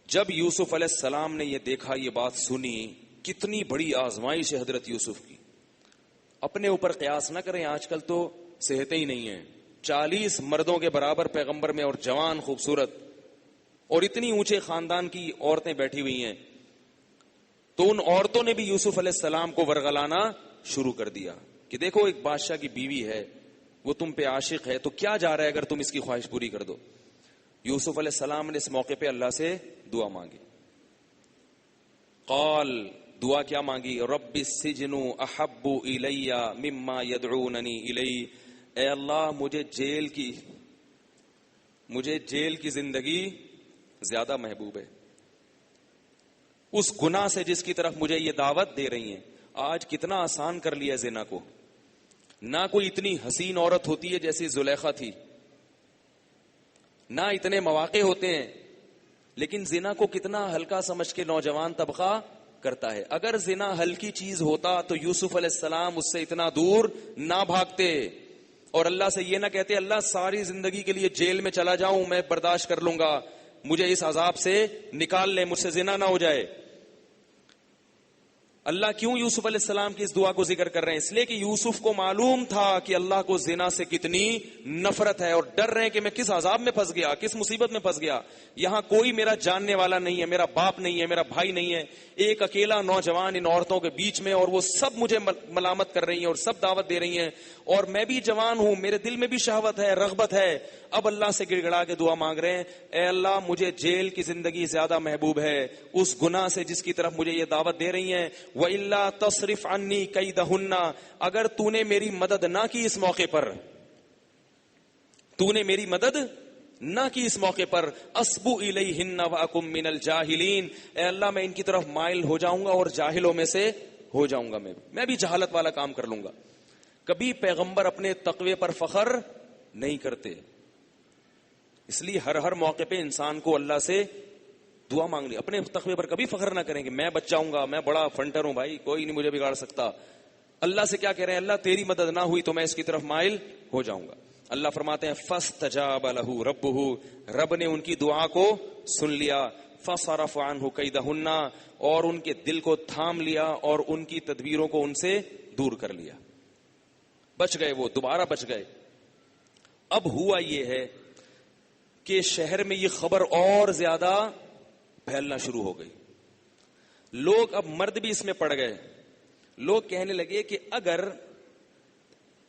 جب یوسف علیہ السلام نے یہ دیکھا، یہ بات سنی، کتنی بڑی آزمائش ہے حضرت یوسف کی. اپنے اوپر قیاس نہ کریں، آج کل تو صحتیں ہی نہیں ہیں. 40 مردوں کے برابر پیغمبر میں، اور جوان خوبصورت، اور اتنی اونچے خاندان کی عورتیں بیٹھی ہوئی ہیں. تو ان عورتوں نے بھی یوسف علیہ السلام کو ورغلانا شروع کر دیا کہ دیکھو ایک بادشاہ کی بیوی ہے، وہ تم پہ عاشق ہے، تو کیا جا رہا ہے اگر تم اس کی خواہش پوری کر دو. یوسف علیہ السلام نے اس موقع پہ اللہ سے دعا مانگی. قال، دعا کیا مانگی، رب السجن احب الی مما یدعوننی الی، اے اللہ مجھے جیل کی زندگی زیادہ محبوب ہے اس گناہ سے جس کی طرف مجھے یہ دعوت دے رہی ہیں. آج کتنا آسان کر لیا زنا کو، نہ کوئی اتنی حسین عورت ہوتی ہے جیسی زلیخا تھی، نہ اتنے مواقع ہوتے ہیں، لیکن زنا کو کتنا ہلکا سمجھ کے نوجوان طبقہ کرتا ہے. اگر زنا ہلکی چیز ہوتا تو یوسف علیہ السلام اس سے اتنا دور نہ بھاگتے اور اللہ سے یہ نہ کہتے اللہ ساری زندگی کے لیے جیل میں چلا جاؤں، میں برداشت کر لوں گا، مجھے اس عذاب سے نکال لے، مجھ سے زنا نہ ہو جائے. اللہ کیوں یوسف علیہ السلام کی اس دعا کو ذکر کر رہے ہیں؟ اس لیے کہ یوسف کو معلوم تھا کہ اللہ کو زنا سے کتنی نفرت ہے، اور ڈر رہے ہیں کہ میں کس عذاب میں پھنس گیا، کس مصیبت میں پھنس گیا. یہاں کوئی میرا جاننے والا نہیں ہے، میرا باپ نہیں ہے، میرا بھائی نہیں ہے، ایک اکیلا نوجوان ان عورتوں کے بیچ میں، اور وہ سب مجھے ملامت کر رہی ہیں اور سب دعوت دے رہی ہیں، اور میں بھی جوان ہوں، میرے دل میں بھی شہوت ہے، رغبت ہے. اب اللہ سے گڑ گڑا کے دعا مانگ رہے ہیں، اے اللہ مجھے جیل کی زندگی زیادہ محبوب ہے اس گناہ سے جس کی طرف مجھے یہ دعوت دے رہی ہیں. وَإِلَّا تصرف عنی کیدہن، اگر تو نے میری مدد نہ کی اس موقع پر، تو نے میری مدد نہ کی اس موقع پر، اسبو الیہن واکم من الجاہلین، اے اللہ میں ان کی طرف مائل ہو جاؤں گا اور جاہلوں میں سے ہو جاؤں گا، میں بھی جہالت والا کام کر لوں گا. کبھی پیغمبر اپنے تقوی پر فخر نہیں کرتے. اس لیے ہر موقع پہ انسان کو اللہ سے دعا مانگنی. اپنے تقوی پر کبھی فخر نہ کریں کہ میں بچ جاؤں گا, میں بڑا فنٹر ہوں بھائی, کوئی نہیں مجھے بگاڑ سکتا. اللہ سے کیا کہہ رہے ہیں؟ اللہ تیری مدد نہ ہوئی تو میں اس کی طرف مائل ہو جاؤں گا. اللہ فرماتے ہیں فاستجاب لہ ربہ, رب نے ان کی دعا کو سن لیا. فصرف عنہ کیدہن, اور ان کے دل کو تھام لیا اور ان کی تدبیروں کو ان سے دور کر لیا. بچ گئے, وہ دوبارہ بچ گئے. اب ہوا یہ ہے کہ شہر میں یہ خبر اور زیادہ پھیلنا شروع ہو گئی. لوگ اب مرد بھی اس میں پڑ گئے. لوگ کہنے لگے کہ اگر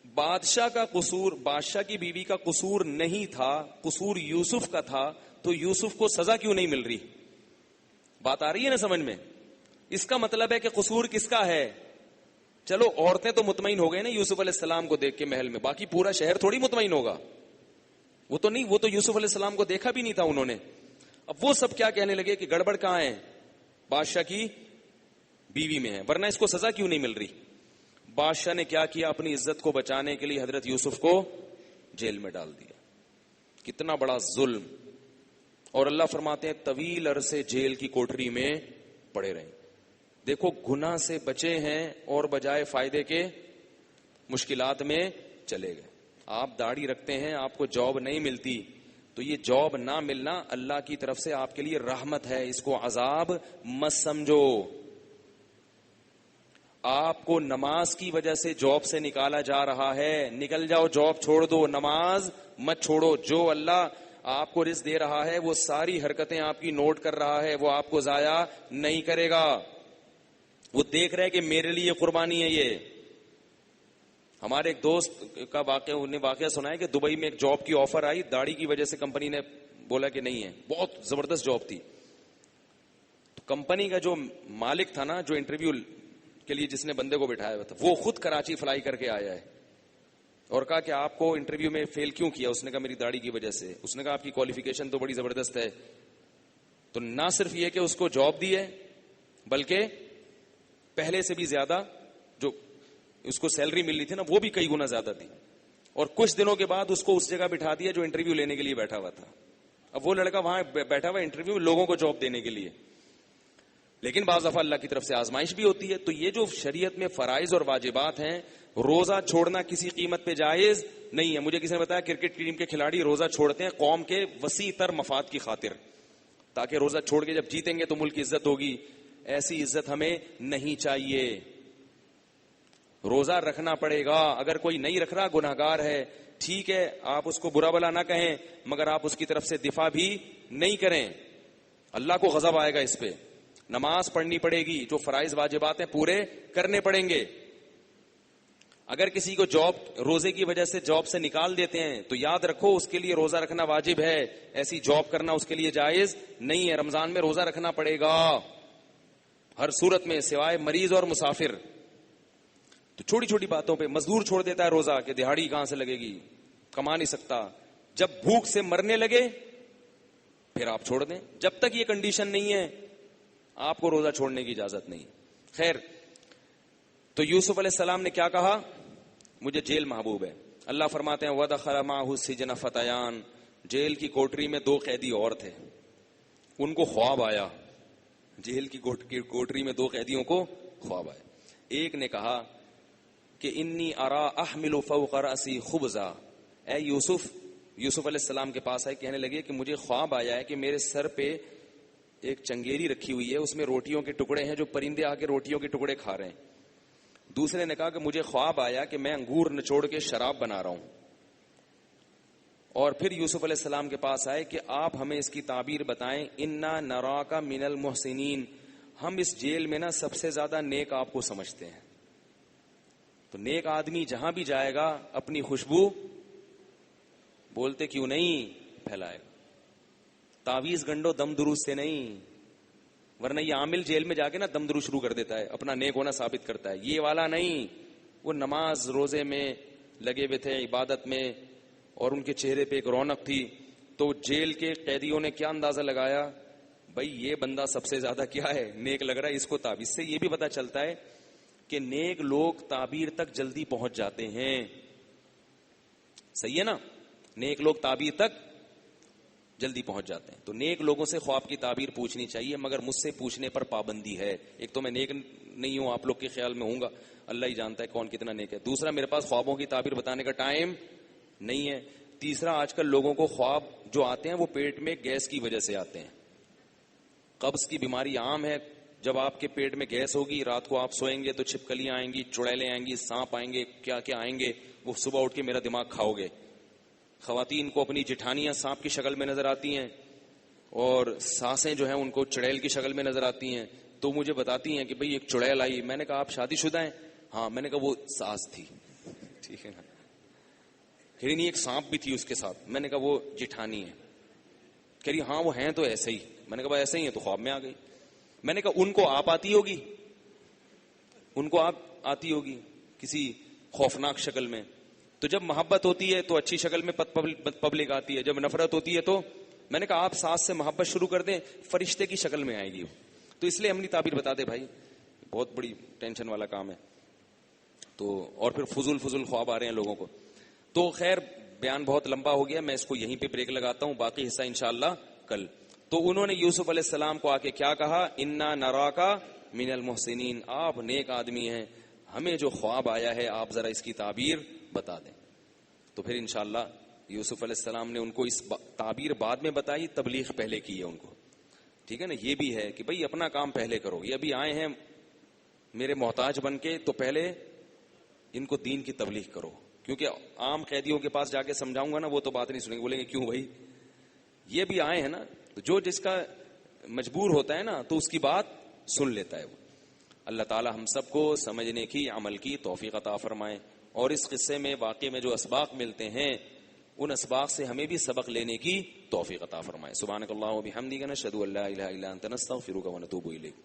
بادشاہ کا قصور, بادشاہ کی بیوی کا قصور نہیں تھا, قصور یوسف کا تھا, تو یوسف کو سزا کیوں نہیں مل رہی؟ بات آ رہی ہے نا سمجھ میں؟ اس کا مطلب ہے کہ قصور کس کا ہے؟ چلو عورتیں تو مطمئن ہو گئے نا یوسف علیہ السلام کو دیکھ کے محل میں, باقی پورا شہر تھوڑی مطمئن ہوگا. وہ تو نہیں, وہ تو یوسف علیہ السلام کو دیکھا بھی نہیں تھا انہوں نے. اب وہ سب کیا کہنے لگے کہ گڑبڑ کہاں ہے؟ بادشاہ کی بیوی میں ہے, ورنہ اس کو سزا کیوں نہیں مل رہی؟ بادشاہ نے کیا کیا؟ اپنی عزت کو بچانے کے لیے حضرت یوسف کو جیل میں ڈال دیا. کتنا بڑا ظلم. اور اللہ فرماتے ہیں طویل عرصے جیل کی کوٹری میں پڑے رہے. دیکھو گناہ سے بچے ہیں اور بجائے فائدے کے مشکلات میں چلے گئے. آپ داڑھی رکھتے ہیں, آپ کو جاب نہیں ملتی, تو یہ جاب نہ ملنا اللہ کی طرف سے آپ کے لیے رحمت ہے, اس کو عذاب مت سمجھو. آپ کو نماز کی وجہ سے جاب سے نکالا جا رہا ہے, نکل جاؤ, جاب چھوڑ دو, نماز مت چھوڑو. جو اللہ آپ کو رزق دے رہا ہے وہ ساری حرکتیں آپ کی نوٹ کر رہا ہے, وہ آپ کو ضائع نہیں کرے گا. وہ دیکھ رہے کہ میرے لیے قربانی ہے. یہ ہمارے ایک دوست کا واقعہ, انہیں واقعہ سنا ہے کہ دبئی میں ایک جاب کی آفر آئی, داڑھی کی وجہ سے کمپنی نے بولا کہ نہیں ہے. بہت زبردست جاب تھی. تو کمپنی کا جو مالک تھا نا, جو انٹرویو کے لیے جس نے بندے کو بٹھایا ہوا تھا, وہ خود کراچی فلائی کر کے آیا ہے اور کہا کہ آپ کو انٹرویو میں فیل کیوں کیا؟ اس نے کہا میری داڑھی کی وجہ سے. اس نے کہا آپ کی کوالیفیکیشن تو بڑی زبردست ہے. تو نہ صرف یہ کہ اس کو جاب دی ہے, بلکہ پہلے سے بھی زیادہ جو اس کو سیلری مل رہی تھی نا, وہ بھی کئی گنا زیادہ تھی. اور کچھ دنوں کے بعد اس کو اس جگہ بٹھا دیا جو انٹرویو لینے کے لیے بیٹھا ہوا تھا. اب وہ لڑکا وہاں بیٹھا ہوا انٹرویو میں لوگوں کو جاب دینے کے لیے. لیکن بعض دفعہ اللہ کی طرف سے آزمائش بھی ہوتی ہے. تو یہ جو شریعت میں فرائض اور واجبات ہیں, روزہ چھوڑنا کسی قیمت پہ جائز نہیں ہے. مجھے کسی نے بتایا کرکٹ ٹیم کے کھلاڑی روزہ چھوڑتے ہیں قوم کے وسیع تر مفاد کی خاطر, تاکہ روزہ چھوڑ کے جب جیتیں گے تو ملک کی عزت ہوگی. ایسی عزت ہمیں نہیں چاہیے. روزہ رکھنا پڑے گا. اگر کوئی نہیں رکھ رہا گناہگار ہے, ٹھیک ہے, آپ اس کو برا بلا نہ کہیں, مگر آپ اس کی طرف سے دفاع بھی نہیں کریں. اللہ کو غضب آئے گا اس پہ. نماز پڑھنی پڑے گی, جو فرائض واجبات ہیں پورے کرنے پڑیں گے. اگر کسی کو روزے کی وجہ سے جاب سے نکال دیتے ہیں تو یاد رکھو اس کے لیے روزہ رکھنا واجب ہے. ایسی جاب کرنا اس کے لیے جائز نہیں ہے. رمضان میں روزہ رکھنا پڑے گا ہر صورت میں, سوائے مریض اور مسافر. تو چھوٹی چھوٹی باتوں پہ مزدور چھوڑ دیتا ہے روزہ کہ دہاڑی کہاں سے لگے گی, کما نہیں سکتا. جب بھوک سے مرنے لگے پھر آپ چھوڑ دیں. جب تک یہ کنڈیشن نہیں ہے آپ کو روزہ چھوڑنے کی اجازت نہیں. خیر, تو یوسف علیہ السلام نے کیا کہا؟ مجھے جیل محبوب ہے. اللہ فرماتے ہیں وَدَخَلَ مَعَهُ السِّجْنَ فَتَيَانِ, جیل کی کوٹری میں دو قیدی اور تھے. ان کو خواب آیا. جیل کی کوٹری میں دو قیدیوں کو خواب آیا. ایک نے کہا کہ انی ارا احمل فوق رأسی خبزا. اے یوسف علیہ السلام کے پاس آئے, کہنے لگے کہ مجھے خواب آیا ہے کہ میرے سر پہ ایک چنگیری رکھی ہوئی ہے, اس میں روٹیوں کے ٹکڑے ہیں, جو پرندے آ کے روٹیوں کے ٹکڑے کھا رہے ہیں. دوسرے نے کہا کہ مجھے خواب آیا کہ میں انگور نچوڑ کے شراب بنا رہا ہوں. اور پھر یوسف علیہ السلام کے پاس آئے کہ آپ ہمیں اس کی تعبیر بتائیں. انا نراک من المحسنین, ہم اس جیل میں نا سب سے زیادہ نیک آپ کو سمجھتے ہیں. تو نیک آدمی جہاں بھی جائے گا اپنی خوشبو بولتے کیوں نہیں پھیلائے گا. تعویذ گنڈو دم دروز سے نہیں, ورنہ یہ عامل جیل میں جا کے نا دم درو شروع کر دیتا ہے, اپنا نیک ہونا ثابت کرتا ہے. یہ والا نہیں. وہ نماز روزے میں لگے ہوئے تھے, عبادت میں, اور ان کے چہرے پہ ایک رونق تھی. تو جیل کے قیدیوں نے کیا اندازہ لگایا, بھائی یہ بندہ سب سے زیادہ کیا ہے, نیک لگ رہا ہے, اس کو تعویذ سے. یہ بھی پتا چلتا ہے کہ نیک لوگ تعبیر تک جلدی پہنچ جاتے ہیں. صحیح ہے نا؟ نیک لوگ تعبیر تک جلدی پہنچ جاتے ہیں. تو نیک لوگوں سے خواب کی تعبیر پوچھنی چاہیے، مگر مجھ سے پوچھنے پر پابندی ہے. ایک تو میں نیک نہیں ہوں، آپ لوگ کے خیال میں ہوں گا، اللہ ہی جانتا ہے کون کتنا نیک ہے. دوسرا، میرے پاس خوابوں کی تعبیر بتانے کا ٹائم نہیں ہے. تیسرا، آج کل لوگوں کو خواب جو آتے ہیں وہ پیٹ میں گیس کی وجہ سے آتے ہیں. قبض کی بیماری عام ہے. جب آپ کے پیٹ میں گیس ہوگی، رات کو آپ سوئیں گے تو چھپکلیاں آئیں گی، چڑیلیں آئیں گی، سانپ آئیں گے، کیا کیا آئیں گے، وہ صبح اٹھ کے میرا دماغ کھاؤ گے. خواتین کو اپنی جٹھانیاں سانپ کی شکل میں نظر آتی ہیں، اور ساسیں جو ہیں ان کو چڑیل کی شکل میں نظر آتی ہیں. تو مجھے بتاتی ہیں کہ بھئی ایک چڑیل آئی. میں نے کہا آپ شادی شدہ ہیں؟ ہاں. میں نے کہا وہ ساس تھی. ٹھیک ہے نا؟ کہہ رہی نہیں ایک سانپ بھی تھی اس کے ساتھ. میں نے کہا وہ جٹھانی ہے. کہہ رہی ہاں وہ ہیں تو ایسے ہی. میں نے کہا ایسے ہی ہیں تو خواب میں آ گئی. میں نے کہا ان کو آپ آتی ہوگی، ان کو آپ آتی ہوگی کسی خوفناک شکل میں. تو جب محبت ہوتی ہے تو اچھی شکل میں پبلک آتی ہے، جب نفرت ہوتی ہے تو میں نے کہا آپ ساس سے محبت شروع کر دیں، فرشتے کی شکل میں آئے گی. تو اس لیے ہم نہیں تعبیر بتا دے بھائی، بہت بڑی ٹینشن والا کام ہے. تو اور پھر فضول خواب آ رہے ہیں لوگوں کو. تو خیر بیان بہت لمبا ہو گیا، میں اس کو یہیں پہ بریک لگاتا ہوں، باقی حصہ انشاءاللہ کل. تو انہوں نے یوسف علیہ السلام کو آ کے کیا کہا؟ انا نراکا من المحسنین، آپ نیک آدمی ہیں، ہمیں جو خواب آیا ہے آپ ذرا اس کی تعبیر بتا دیں. تو پھر انشاءاللہ یوسف علیہ السلام نے ان کو اس تعبیر بعد میں بتائی، تبلیغ پہلے کی ہے ان کو. ٹھیک ہے نا؟ یہ بھی ہے کہ بھئی اپنا کام پہلے کرو. یہ ابھی آئے ہیں میرے محتاج بن کے، تو پہلے ان کو دین کی تبلیغ کرو. کیونکہ عام قیدیوں کے پاس جا کے سمجھاؤں گا نا، وہ تو بات نہیں سنیں گے، بولیں گے کیوں بھائی، یہ بھی آئے ہیں نا. تو جو جس کا مجبور ہوتا ہے نا تو اس کی بات سن لیتا ہے وہ. اللہ تعالی ہم سب کو سمجھنے کی، عمل کی توفیق عطا فرمائے. اور اس قصے میں واقعے میں جو اسباق ملتے ہیں ان اسباق سے ہمیں بھی سبق لینے کی توفیق عطا فرمائے. سبحانک اللہم و بحمدک، نشہد ان لا الہ الا انت، نستغفرک و نتوب الیک.